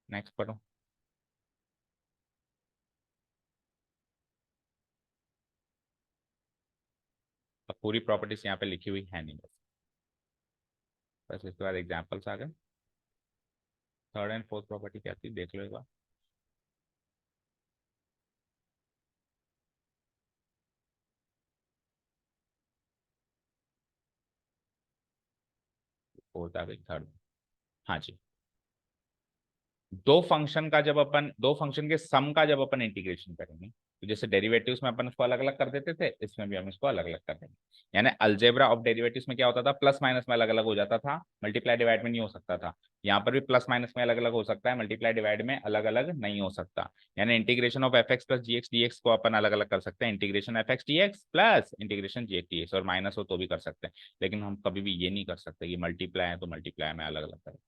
नेक्स्ट पढ़ो। अब पूरी प्रॉपर्टीज यहाँ पे लिखी हुई है नहीं, बस बस इसके बाद एग्जाम्पल्स आ गए। थर्ड एंड फोर्थ प्रॉपर्टी क्या थी, देख लो एक बार। फोर्थ आ गई, थर्ड। हाँ जी। दो फंक्शन के सम का जब अपन इंटीग्रेशन करेंगे, तो जैसे डेरिवेटिव्स में अपन उसको अलग अलग कर देते थे, इसमें भी हम इसको अलग अलग कर देंगे। यानी अलजेब्रा ऑफ डेरिवेटिव्स में क्या होता था, प्लस माइनस में अलग अलग हो जाता था, मल्टीप्लाई डिवाइड में नहीं हो सकता था। यहाँ पर भी प्लस माइनस में अलग अलग हो सकता है, मल्टीप्लाई डिवाइड में अलग अलग नहीं हो सकता। यानी integration of f x plus g x d x को अपन अलग अलग कर सकते हैं, integration f x d x plus integration g x d x, और माइनस हो तो भी कर सकते हैं। लेकिन हम कभी भी ये नहीं कर सकते कि मल्टीप्लाई है तो मल्टीप्लाई में अलग अलग करें,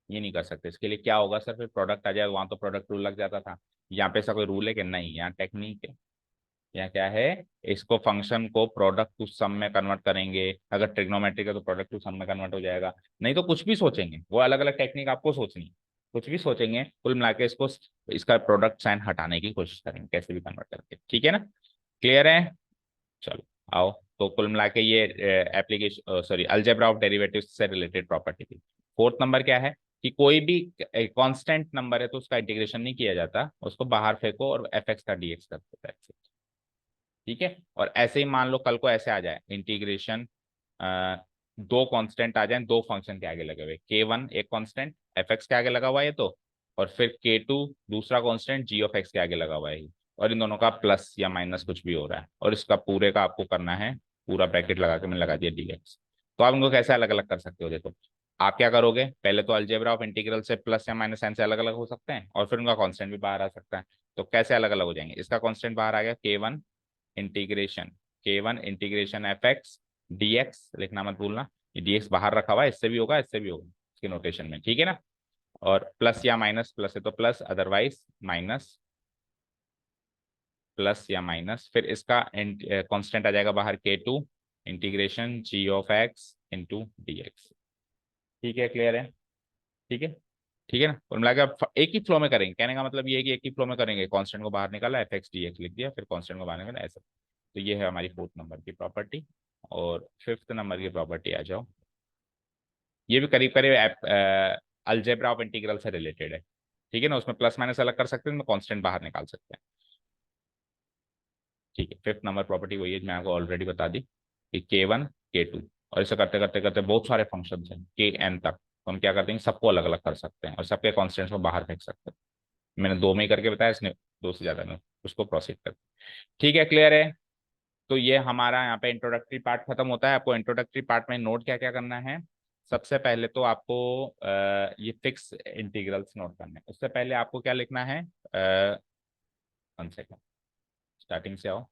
ये नहीं कर सकते। इसके लिए क्या होगा सर, फिर प्रोडक्ट आ जाएगा, वहां तो प्रोडक्ट रूल लग जाता था। यहाँ पे ऐसा कोई रूल है कि नहीं, यहाँ टेक्निक है। यहाँ क्या है, इसको फंक्शन को प्रोडक्ट टू सम में कन्वर्ट करेंगे, अगर ट्रिग्नोमेट्रिक है तो प्रोडक्ट टू सम में कन्वर्ट हो जाएगा, नहीं तो कुछ भी सोचेंगे, वो अलग अलग टेक्निक आपको सोचनी है। कुछ भी सोचेंगे, कुल मिला के इसको, इसका प्रोडक्ट साइन हटाने की कोशिश करेंगे कैसे भी कन्वर्ट करके, ठीक है ना। क्लियर है, चलो आओ। तो कुल मिला के ये application, sorry, algebra of derivatives से रिलेटेड प्रॉपर्टी थी। फोर्थ नंबर क्या है, कि कोई भी कांस्टेंट नंबर है तो उसका इंटीग्रेशन नहीं किया जाता, उसको बाहर फेंको और एफ एक्स का डीएक्स कर देता है, ठीक है। और ऐसे ही मान लो कल को ऐसे आ जाए इंटीग्रेशन, दो कांस्टेंट आ जाए दो फंक्शन के आगे लगे हुए, के वन एक कांस्टेंट एफ एक्स के आगे लगा हुआ है तो, और फिर के टू दूसरा कांस्टेंट जी ऑफ एक्स के आगे लगा हुआ है, और इन दोनों का प्लस या माइनस कुछ भी हो रहा है, और इसका पूरे का आपको करना है, पूरा ब्रैकेट लगा के मैंने लगा दिया डी एक्स। तो आप इनको कैसे अलग अलग कर सकते हो, देखो आप क्या करोगे, पहले तो अलजेब्रा ऑफ इंटीग्रल से प्लस या माइनस साइन से अलग अलग हो सकते हैं, और फिर उनका कांस्टेंट भी बाहर आ सकता है। तो कैसे अलग अलग हो जाएंगे, इसका कांस्टेंट बाहर आ गया के वन, इंटीग्रेशन के one integration f x d x लिखना मत भूलना, ये डी एक्स बाहर रखा हुआ है, इससे भी होगा इससे भी होगा इसके नोटेशन में, ठीक है ना। और प्लस या माइनस, प्लस है तो प्लस, अदरवाइज माइनस, प्लस या माइनस, फिर इसका कांस्टेंट आ जाएगा बाहर के to integration g of x into d x, ठीक है, क्लियर है, ठीक है, ठीक है ना। कुल मिला के अब एक ही फ्लो में करेंगे, कहने का मतलब ये है कि एक ही फ्लो में करेंगे, कांस्टेंट को बाहर निकाला एफ एक्स डी एक्स लिख दिया, फिर कांस्टेंट को बाहर निकाला ऐसा। तो ये है हमारी फोर्थ नंबर की प्रॉपर्टी। और फिफ्थ नंबर की प्रॉपर्टी आ जाओ, ये भी करीब करीब अलजेब्रा ऑफ इंटीग्रल से रिलेटेड है, ठीक है ना। उसमें प्लस माइनस अलग कर सकते हैं, कांस्टेंट बाहर निकाल सकते हैं, ठीक है। फिफ्थ नंबर प्रॉपर्टी वही है जो मैं आपको ऑलरेडी बता दी, कि के वन के टू, और इसे करते करते करते बहुत सारे फंक्शन हैं के एन तक, तो हम क्या करते हैं, सबको अलग अलग कर सकते हैं और सबके कॉन्स्टेंट्स को बाहर फेंक सकते हैं। मैंने दो में ही करके बताया, इसने दो से ज्यादा में, उसको प्रोसीड कर, ठीक है, क्लियर है। तो ये हमारा यहाँ पे इंट्रोडक्टरी पार्ट खत्म होता है। आपको इंट्रोडक्टरी पार्ट में नोट क्या क्या करना है, सबसे पहले तो आपको ये फिक्स इंटीग्रल्स नोट करना है। उससे पहले आपको क्या लिखना है, 1 सेकेंड, स्टार्टिंग से आओ,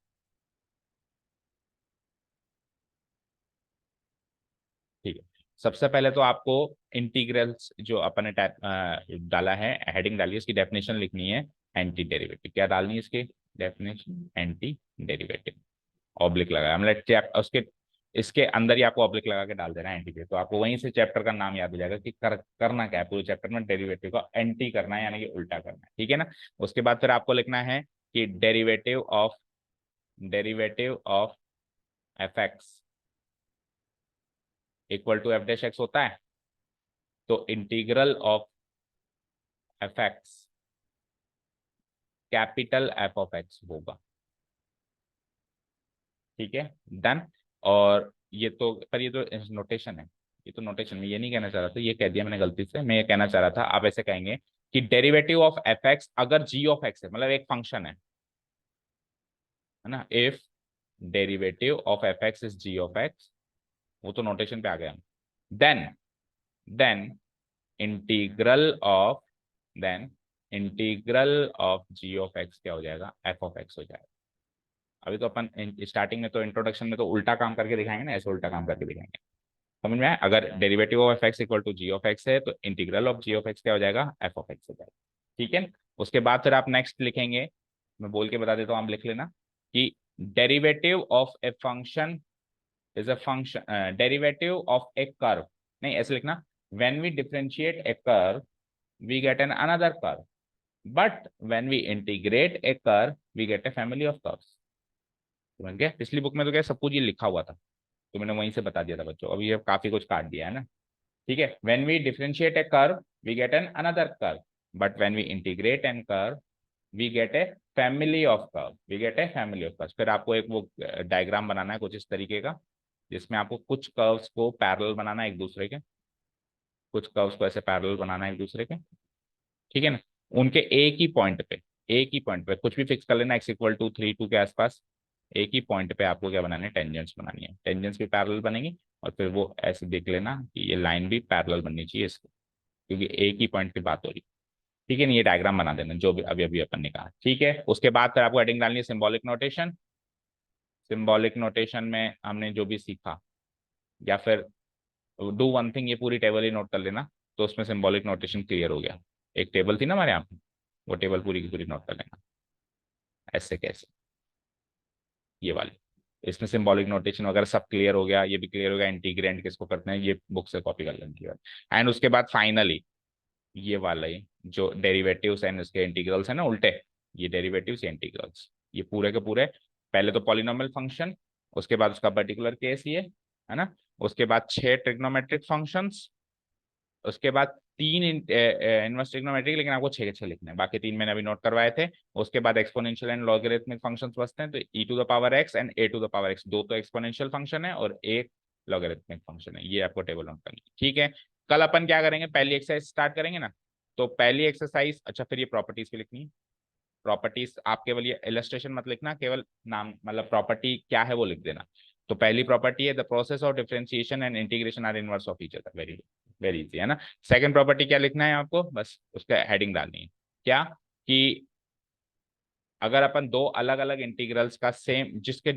ठीक है। सबसे पहले तो आपको इंटीग्रल्स जो अपन ने टाइप डाला है, हेडिंग डाली है, इसकी डेफिनेशन लिखनी है, एंटी डेरिवेटिव क्या डालनी है इसकी डेफिनेशन, एंटी डेरिवेटिव, ऑब्लिक लगाया हमने चैप्टर उसके, इसके अंदर ही आपको ऑब्लिक लगा के डाल देना है एंटी पे, तो आपको वहीं से चैप्टर का नाम याद हो जाएगा कि करना क्या है पूरे चैप्टर में, डेरिवेटिव का एंटी करना है, यानी कि उल्टा करना है, ठीक है ना। उसके बाद फिर आपको लिखना है कि derivative of derivative of f x equal to f dash x होता है, तो integral of f x capital f of x होगा। ठीक है, डन। और ये तो पर ये तो नोटेशन है, ये तो नोटेशन में ये नहीं कहना चाह रहा था, ये कह दिया मैंने गलती से। मैं ये कहना चाह रहा था आप ऐसे कहेंगे कि डेरिवेटिव ऑफ एफ एक्स अगर जी ऑफ एक्स है, मतलब एक फंक्शन है ना, if derivative of f x is g of x, वो तो नोटेशन पे आ गया। Then then integral of then integral of g of x क्या हो जाएगा, एफ ऑफ एक्स हो जाएगा। अभी तो अपन स्टार्टिंग में तो इंट्रोडक्शन में तो उल्टा काम करके दिखाएंगे ना, ऐसे उल्टा काम करके दिखाएंगे। समझ में आया? अगर derivative of f x equal to g of x है तो integral of g of x क्या हो जाएगा, एफ ऑफ एक्स हो जाएगा। ठीक है, उसके बाद फिर आप नेक्स्ट लिखेंगे, मैं बोल के बता देता हूँ, आप लिख लेना कि derivative of a function is a function, derivative of a curve, नहीं ऐसे लिखना, when we differentiate a curve we get an another curve, but when we integrate a curve we get a family of curves. समझ गए? पिछली book में तो क्या सब कुछ ये लिखा हुआ था, तो मैंने वहीं से बता दिया था बच्चों, अभी ये काफी कुछ काट दिया है ना। ठीक है, when we differentiate a curve we get an another curve, but when we integrate an curve we get a family of curve, we get a family of curve. फिर आपको एक वो डायग्राम बनाना है कुछ इस तरीके का, जिसमें आपको कुछ कर्व्स को पैरेलल बनाना है एक दूसरे के, कुछ कर्व्स को ऐसे पैरेलल बनाना है एक दूसरे के। ठीक है ना, उनके एक ही पॉइंट पे, एक ही पॉइंट पे कुछ भी फिक्स कर लेना, एक्स इक्वल टू 3 2 के आसपास, एक ही पॉइंट पे आपको क्या बनाना है, टेंजेंट्स बनानी है, टेंजेंट्स भी पैरेलल बनेंगी, और फिर वो ऐसे देख लेना कि ये लाइन भी पैरेलल बननी चाहिए इसको, क्योंकि एक ही पॉइंट की बात हो रही है। ठीक है ना, ये डायग्राम बना देना जो भी अभी अभी अपन ने कहा। ठीक है, उसके बाद फिर आपको हेडिंग डालनी है सिंबॉलिक नोटेशन। सिंबॉलिक नोटेशन में हमने जो भी सीखा, या फिर डू वन थिंग, ये पूरी टेबल ही नोट कर लेना, तो उसमें सिंबॉलिक नोटेशन क्लियर हो गया। एक टेबल थी ना हमारे यहाँ पे, वो टेबल पूरी की पूरी नोट कर लेना, ऐसे कैसे, ये वाली, इसमें सिंबॉलिक नोटेशन वगैरह सब क्लियर हो गया, ये भी क्लियर हो गया, इंटीग्रेंट किसको करते हैं ये बुक से कॉपी कर लेंगे। एंड उसके बाद फाइनली ये वाला ही जो डेरिवेटिव्स एंड उसके इंटीग्रल्स है ना उल्टे, ये डेरिवेटिव्स या इंटीग्रल्स, ये पूरे के पूरे, पहले तो पॉलिनोमियल फंक्शन, उसके बाद उसका पर्टिकुलर केस ये है ना, उसके बाद 6 ट्रिग्नोमेट्रिक फंक्शंस, उसके बाद 3 इनवर्स ट्रिग्नोमेट्रिक, लेकिन आपको 6 के 6 लिखने हैं, बाकी 3 मैंने अभी नोट करवाए थे। उसके बाद एक्सपोनेंशियल एंड लॉगरिथमिक फंक्शंस बचते हैं, तो e to the power x and a to the power x, दो तो एक्सपोनेंशियल फंक्शन है और एक लॉगरिथमिक फंक्शन है, ये आपको टेबल नोट करनी है। ठीक है, कल अपन क्या करेंगे, पहली एक्सरसाइज स्टार्ट करेंगे ना, तो पहली एक्सरसाइज, अच्छा फिर ये प्रॉपर्टीज भी लिखनी है। प्रॉपर्टीज आप केवल ये इलस्ट्रेशन मत लिखना, केवल नाम मतलब प्रॉपर्टी क्या है वो लिख देना। तो पहली प्रॉपर्टी है the process of differentiation and integration are inverse of each other, very very easy है ना। सेकंड प्रॉपर्टी क्या लिखना है आपको, बस उसका हेडिंग डालनी है, क्या कि अगर अपन दो अलग अलग इंटीग्रल्स का सेम, जिसके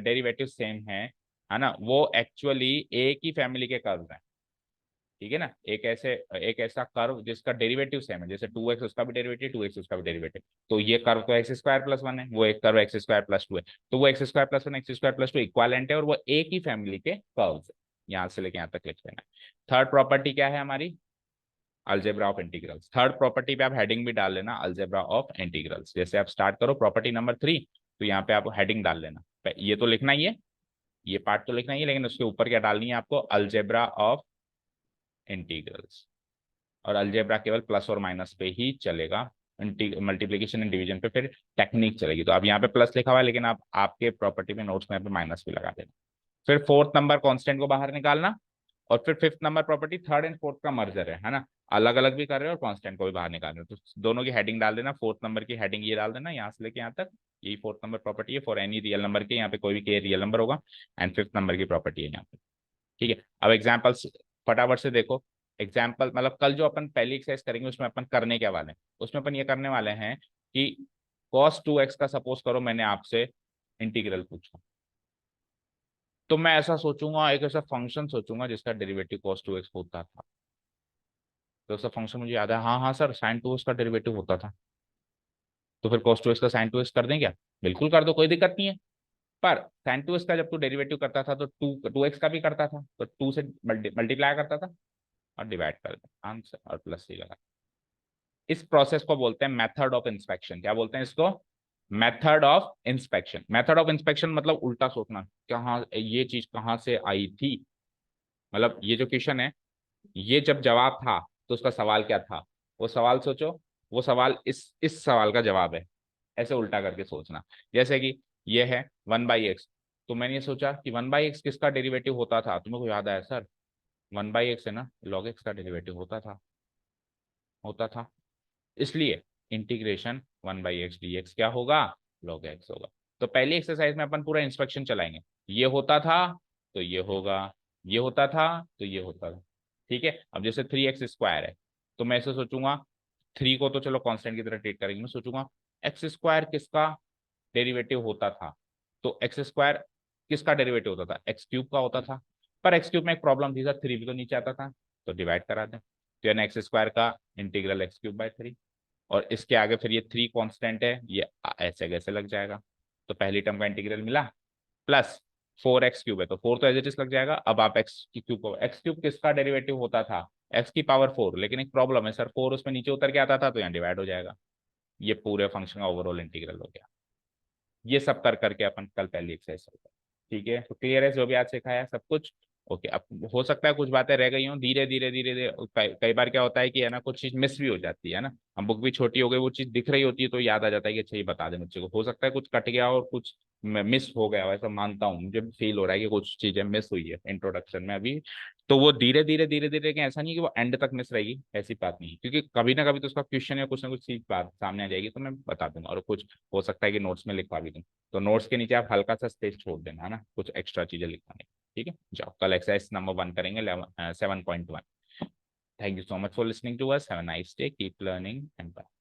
डेरिवेटिव सेम है ना, वो एक्चुअली एक ही फैमिली के कर्व हैं। ठीक है ना, एक ऐसा कर्व जिसका डेरिवेटिव सेम है, जैसे 2x उसका भी डेरिवेटिव, 2x उसका भी डेरिवेटिव, तो ये कर्व तो एक्स स्क्वायर प्लस 1 है, वो एक कर्व एक्स स्क्वायर प्लस 2 है, तो वो x square plus 1 x square plus 2 equivalent है, और वो एक ही फैमिली के कर्व्स है। यहाँ से लेके यहाँ तक लिख लेना। थर्ड प्रॉपर्टी क्या है हमारी, algebra of integrals. Third property पे आप हेडिंग भी डाल लेना, अलजेब्रा ऑफ इंटीग्रल्स। जैसे आप स्टार्ट करो प्रॉपर्टी नंबर 3, तो यहाँ पे आप हेडिंग डाल लेना, ये तो लिखना ही है, ये पार्ट तो लिखना ही है, लेकिन उसके ऊपर क्या डालनी है आपको, अलजेब्रा ऑफ इंटीग्रल्स। और अलजेब्रा केवल प्लस और माइनस पे ही चलेगा, मल्टीप्लीकेशन एंड डिवीजन पे फिर टेक्निक चलेगी। तो अब यहाँ पे प्लस लिखा हुआ है, लेकिन आप आपके प्रॉपर्टी में नोट्स में यहाँ पे माइनस भी लगा देना। फिर फोर्थ नंबर कांस्टेंट को बाहर निकालना, और फिर fifth number property third and fourth का मर्जर है ना, अलग अलग भी कर रहे हो और कांस्टेंट को भी बाहर निकाल रहे हो, तो दोनों की हेडिंग डाल देना। फोर्थ नंबर की हेडिंग ये डाल देना, यहाँ से लेके यहाँ तक, यही फोर्थ नंबर प्रॉपर्टी है फॉर एनी रियल नंबर के, यहाँ पे कोई भी के रियल नंबर होगा, एंड फिफ्थ नंबर की प्रॉपर्टी है यहाँ पे। ठीक है, अब एग्जाम्पल्स फटाफट से देखो। एग्जाम्पल मतलब कल जो अपन पहली एक्सरसाइज करेंगे उसमें अपन करने क्या वाले हैं, उसमें अपन ये करने वाले हैं कि cos 2x का सपोज करो मैंने आपसे इंटीग्रल पूछा, तो मैं ऐसा सोचूंगा, एक ऐसा फंक्शन सोचूंगा जिसका डेरिवेटिव cos 2x होता था। तो ऐसा फंक्शन मुझे याद है, हाँ हाँ सर sin 2x का डेरिवेटिव होता था, तो फिर cos 2x का sin 2x कर दें क्या, बिल्कुल कर दो, कोई दिक्कत नहीं है। पर sin 2x का जब तू डेरिवेटिव करता था तो 2x का भी करता था, तो 2 से मल्टीप्लाई करता था और डिवाइड कर दें आंसर, और प्लस ही लगा। इस प्रोसेस को बोलते हैं मेथड ऑफ इंस्पेक्शन, क्या बोलते हैं इसको, method of inspection, method of inspection मतलब उल्टा सोचना, कहाँ ये चीज कहाँ से आई थी, मतलब ये जो क्वेश्चन है, ये जब जवाब था तो उसका सवाल क्या था, वो सवाल सोचो, वो सवाल इस सवाल का जवाब है, ऐसे उल्टा करके सोचना। जैसे कि ये है 1/x, तो मैंने ये सोचा कि 1/x किसका डेरिवेटिव होता था, तुम्हें को याद आया सर 1/x है ना, log x का डेरिवेटिव होता था, इसलिए इंटीग्रेशन 1/x dx क्या होगा, log x होगा। तो पहली एक्सरसाइज में अपन पूरा इंस्ट्रक्शन चलाएंगे, ये होता था तो ये होगा, ये होता था तो ये होता था, ठीक है। अब जैसे 3x² है, तो मैं ऐसे सोचूंगा, 3 को तो चलो कांस्टेंट की तरह ट्रीट करेंगे, मैं सोचूंगा x² किसका डेरिवेटिव होता था, तो x² किसका डेरिवेटिव होता था, x³ का होता था। पर x³ में एक प्रॉब्लम थी सर, 3 भी तो नीचे आता था, तो डिवाइड करा दें, तो यानी x² का इंटीग्रल x³/3, और इसके आगे फिर ये 3 कांस्टेंट है, ये ऐसे कैसे लग जाएगा, तो पहली टर्म का इंटीग्रल मिला, प्लस 4x³ है तो 4 तो एज इट इज लग जाएगा। अब आप x³ को, x³ किसका डेरिवेटिव होता था, x⁴, लेकिन एक प्रॉब्लम है सर, 4 उसमें नीचे उतर के आता था तो यहाँ डिवाइड हो जाएगा, ये पूरे फंक्शन का ओवरऑल इंटीग्रल हो गया। ये सब कर करके अपन कल पहली एक्सरसाइज करते हैं, ठीक है। तो क्लियर है जो भी आज सिखाया सब कुछ, ओके। अब हो सकता है कुछ बातें रह गई हों, धीरे धीरे धीरे धीरे कई बार क्या होता है कि है ना, कुछ चीज मिस भी हो जाती है ना, हम बुक भी छोटी हो गई, वो चीज दिख रही होती है तो याद आ जाता है कि अच्छा ये बता दें बच्चे को, हो सकता है कुछ कट गया और कुछ मिस हो गया, वैसा मानता हूँ, मुझे फील हो रहा है कि कुछ चीजें मिस हुई है इंट्रोडक्शन में अभी, तो वो धीरे धीरे कि ऐसा नहीं है कि वो एंड तक मिस रहेगी, ऐसी बात नहीं है, क्योंकि कभी ना कभी तो उसका क्वेश्चन या कुछ ना कुछ चीज बात सामने आ जाएगी, तो मैं बता दूंगा, और कुछ हो सकता है कि नोट्स में लिखवा भी दूँ, तो नोट्स के नीचे आप हल्का सा स्पेस छोड़ देना, है ना, कुछ एक्स्ट्रा चीजें लिखवानी, ठीक है। जाओ कल एक्सरसाइज नंबर 1 करेंगे, 7.1। Thank you so much for listening to us, have a nice day, keep learning and bye.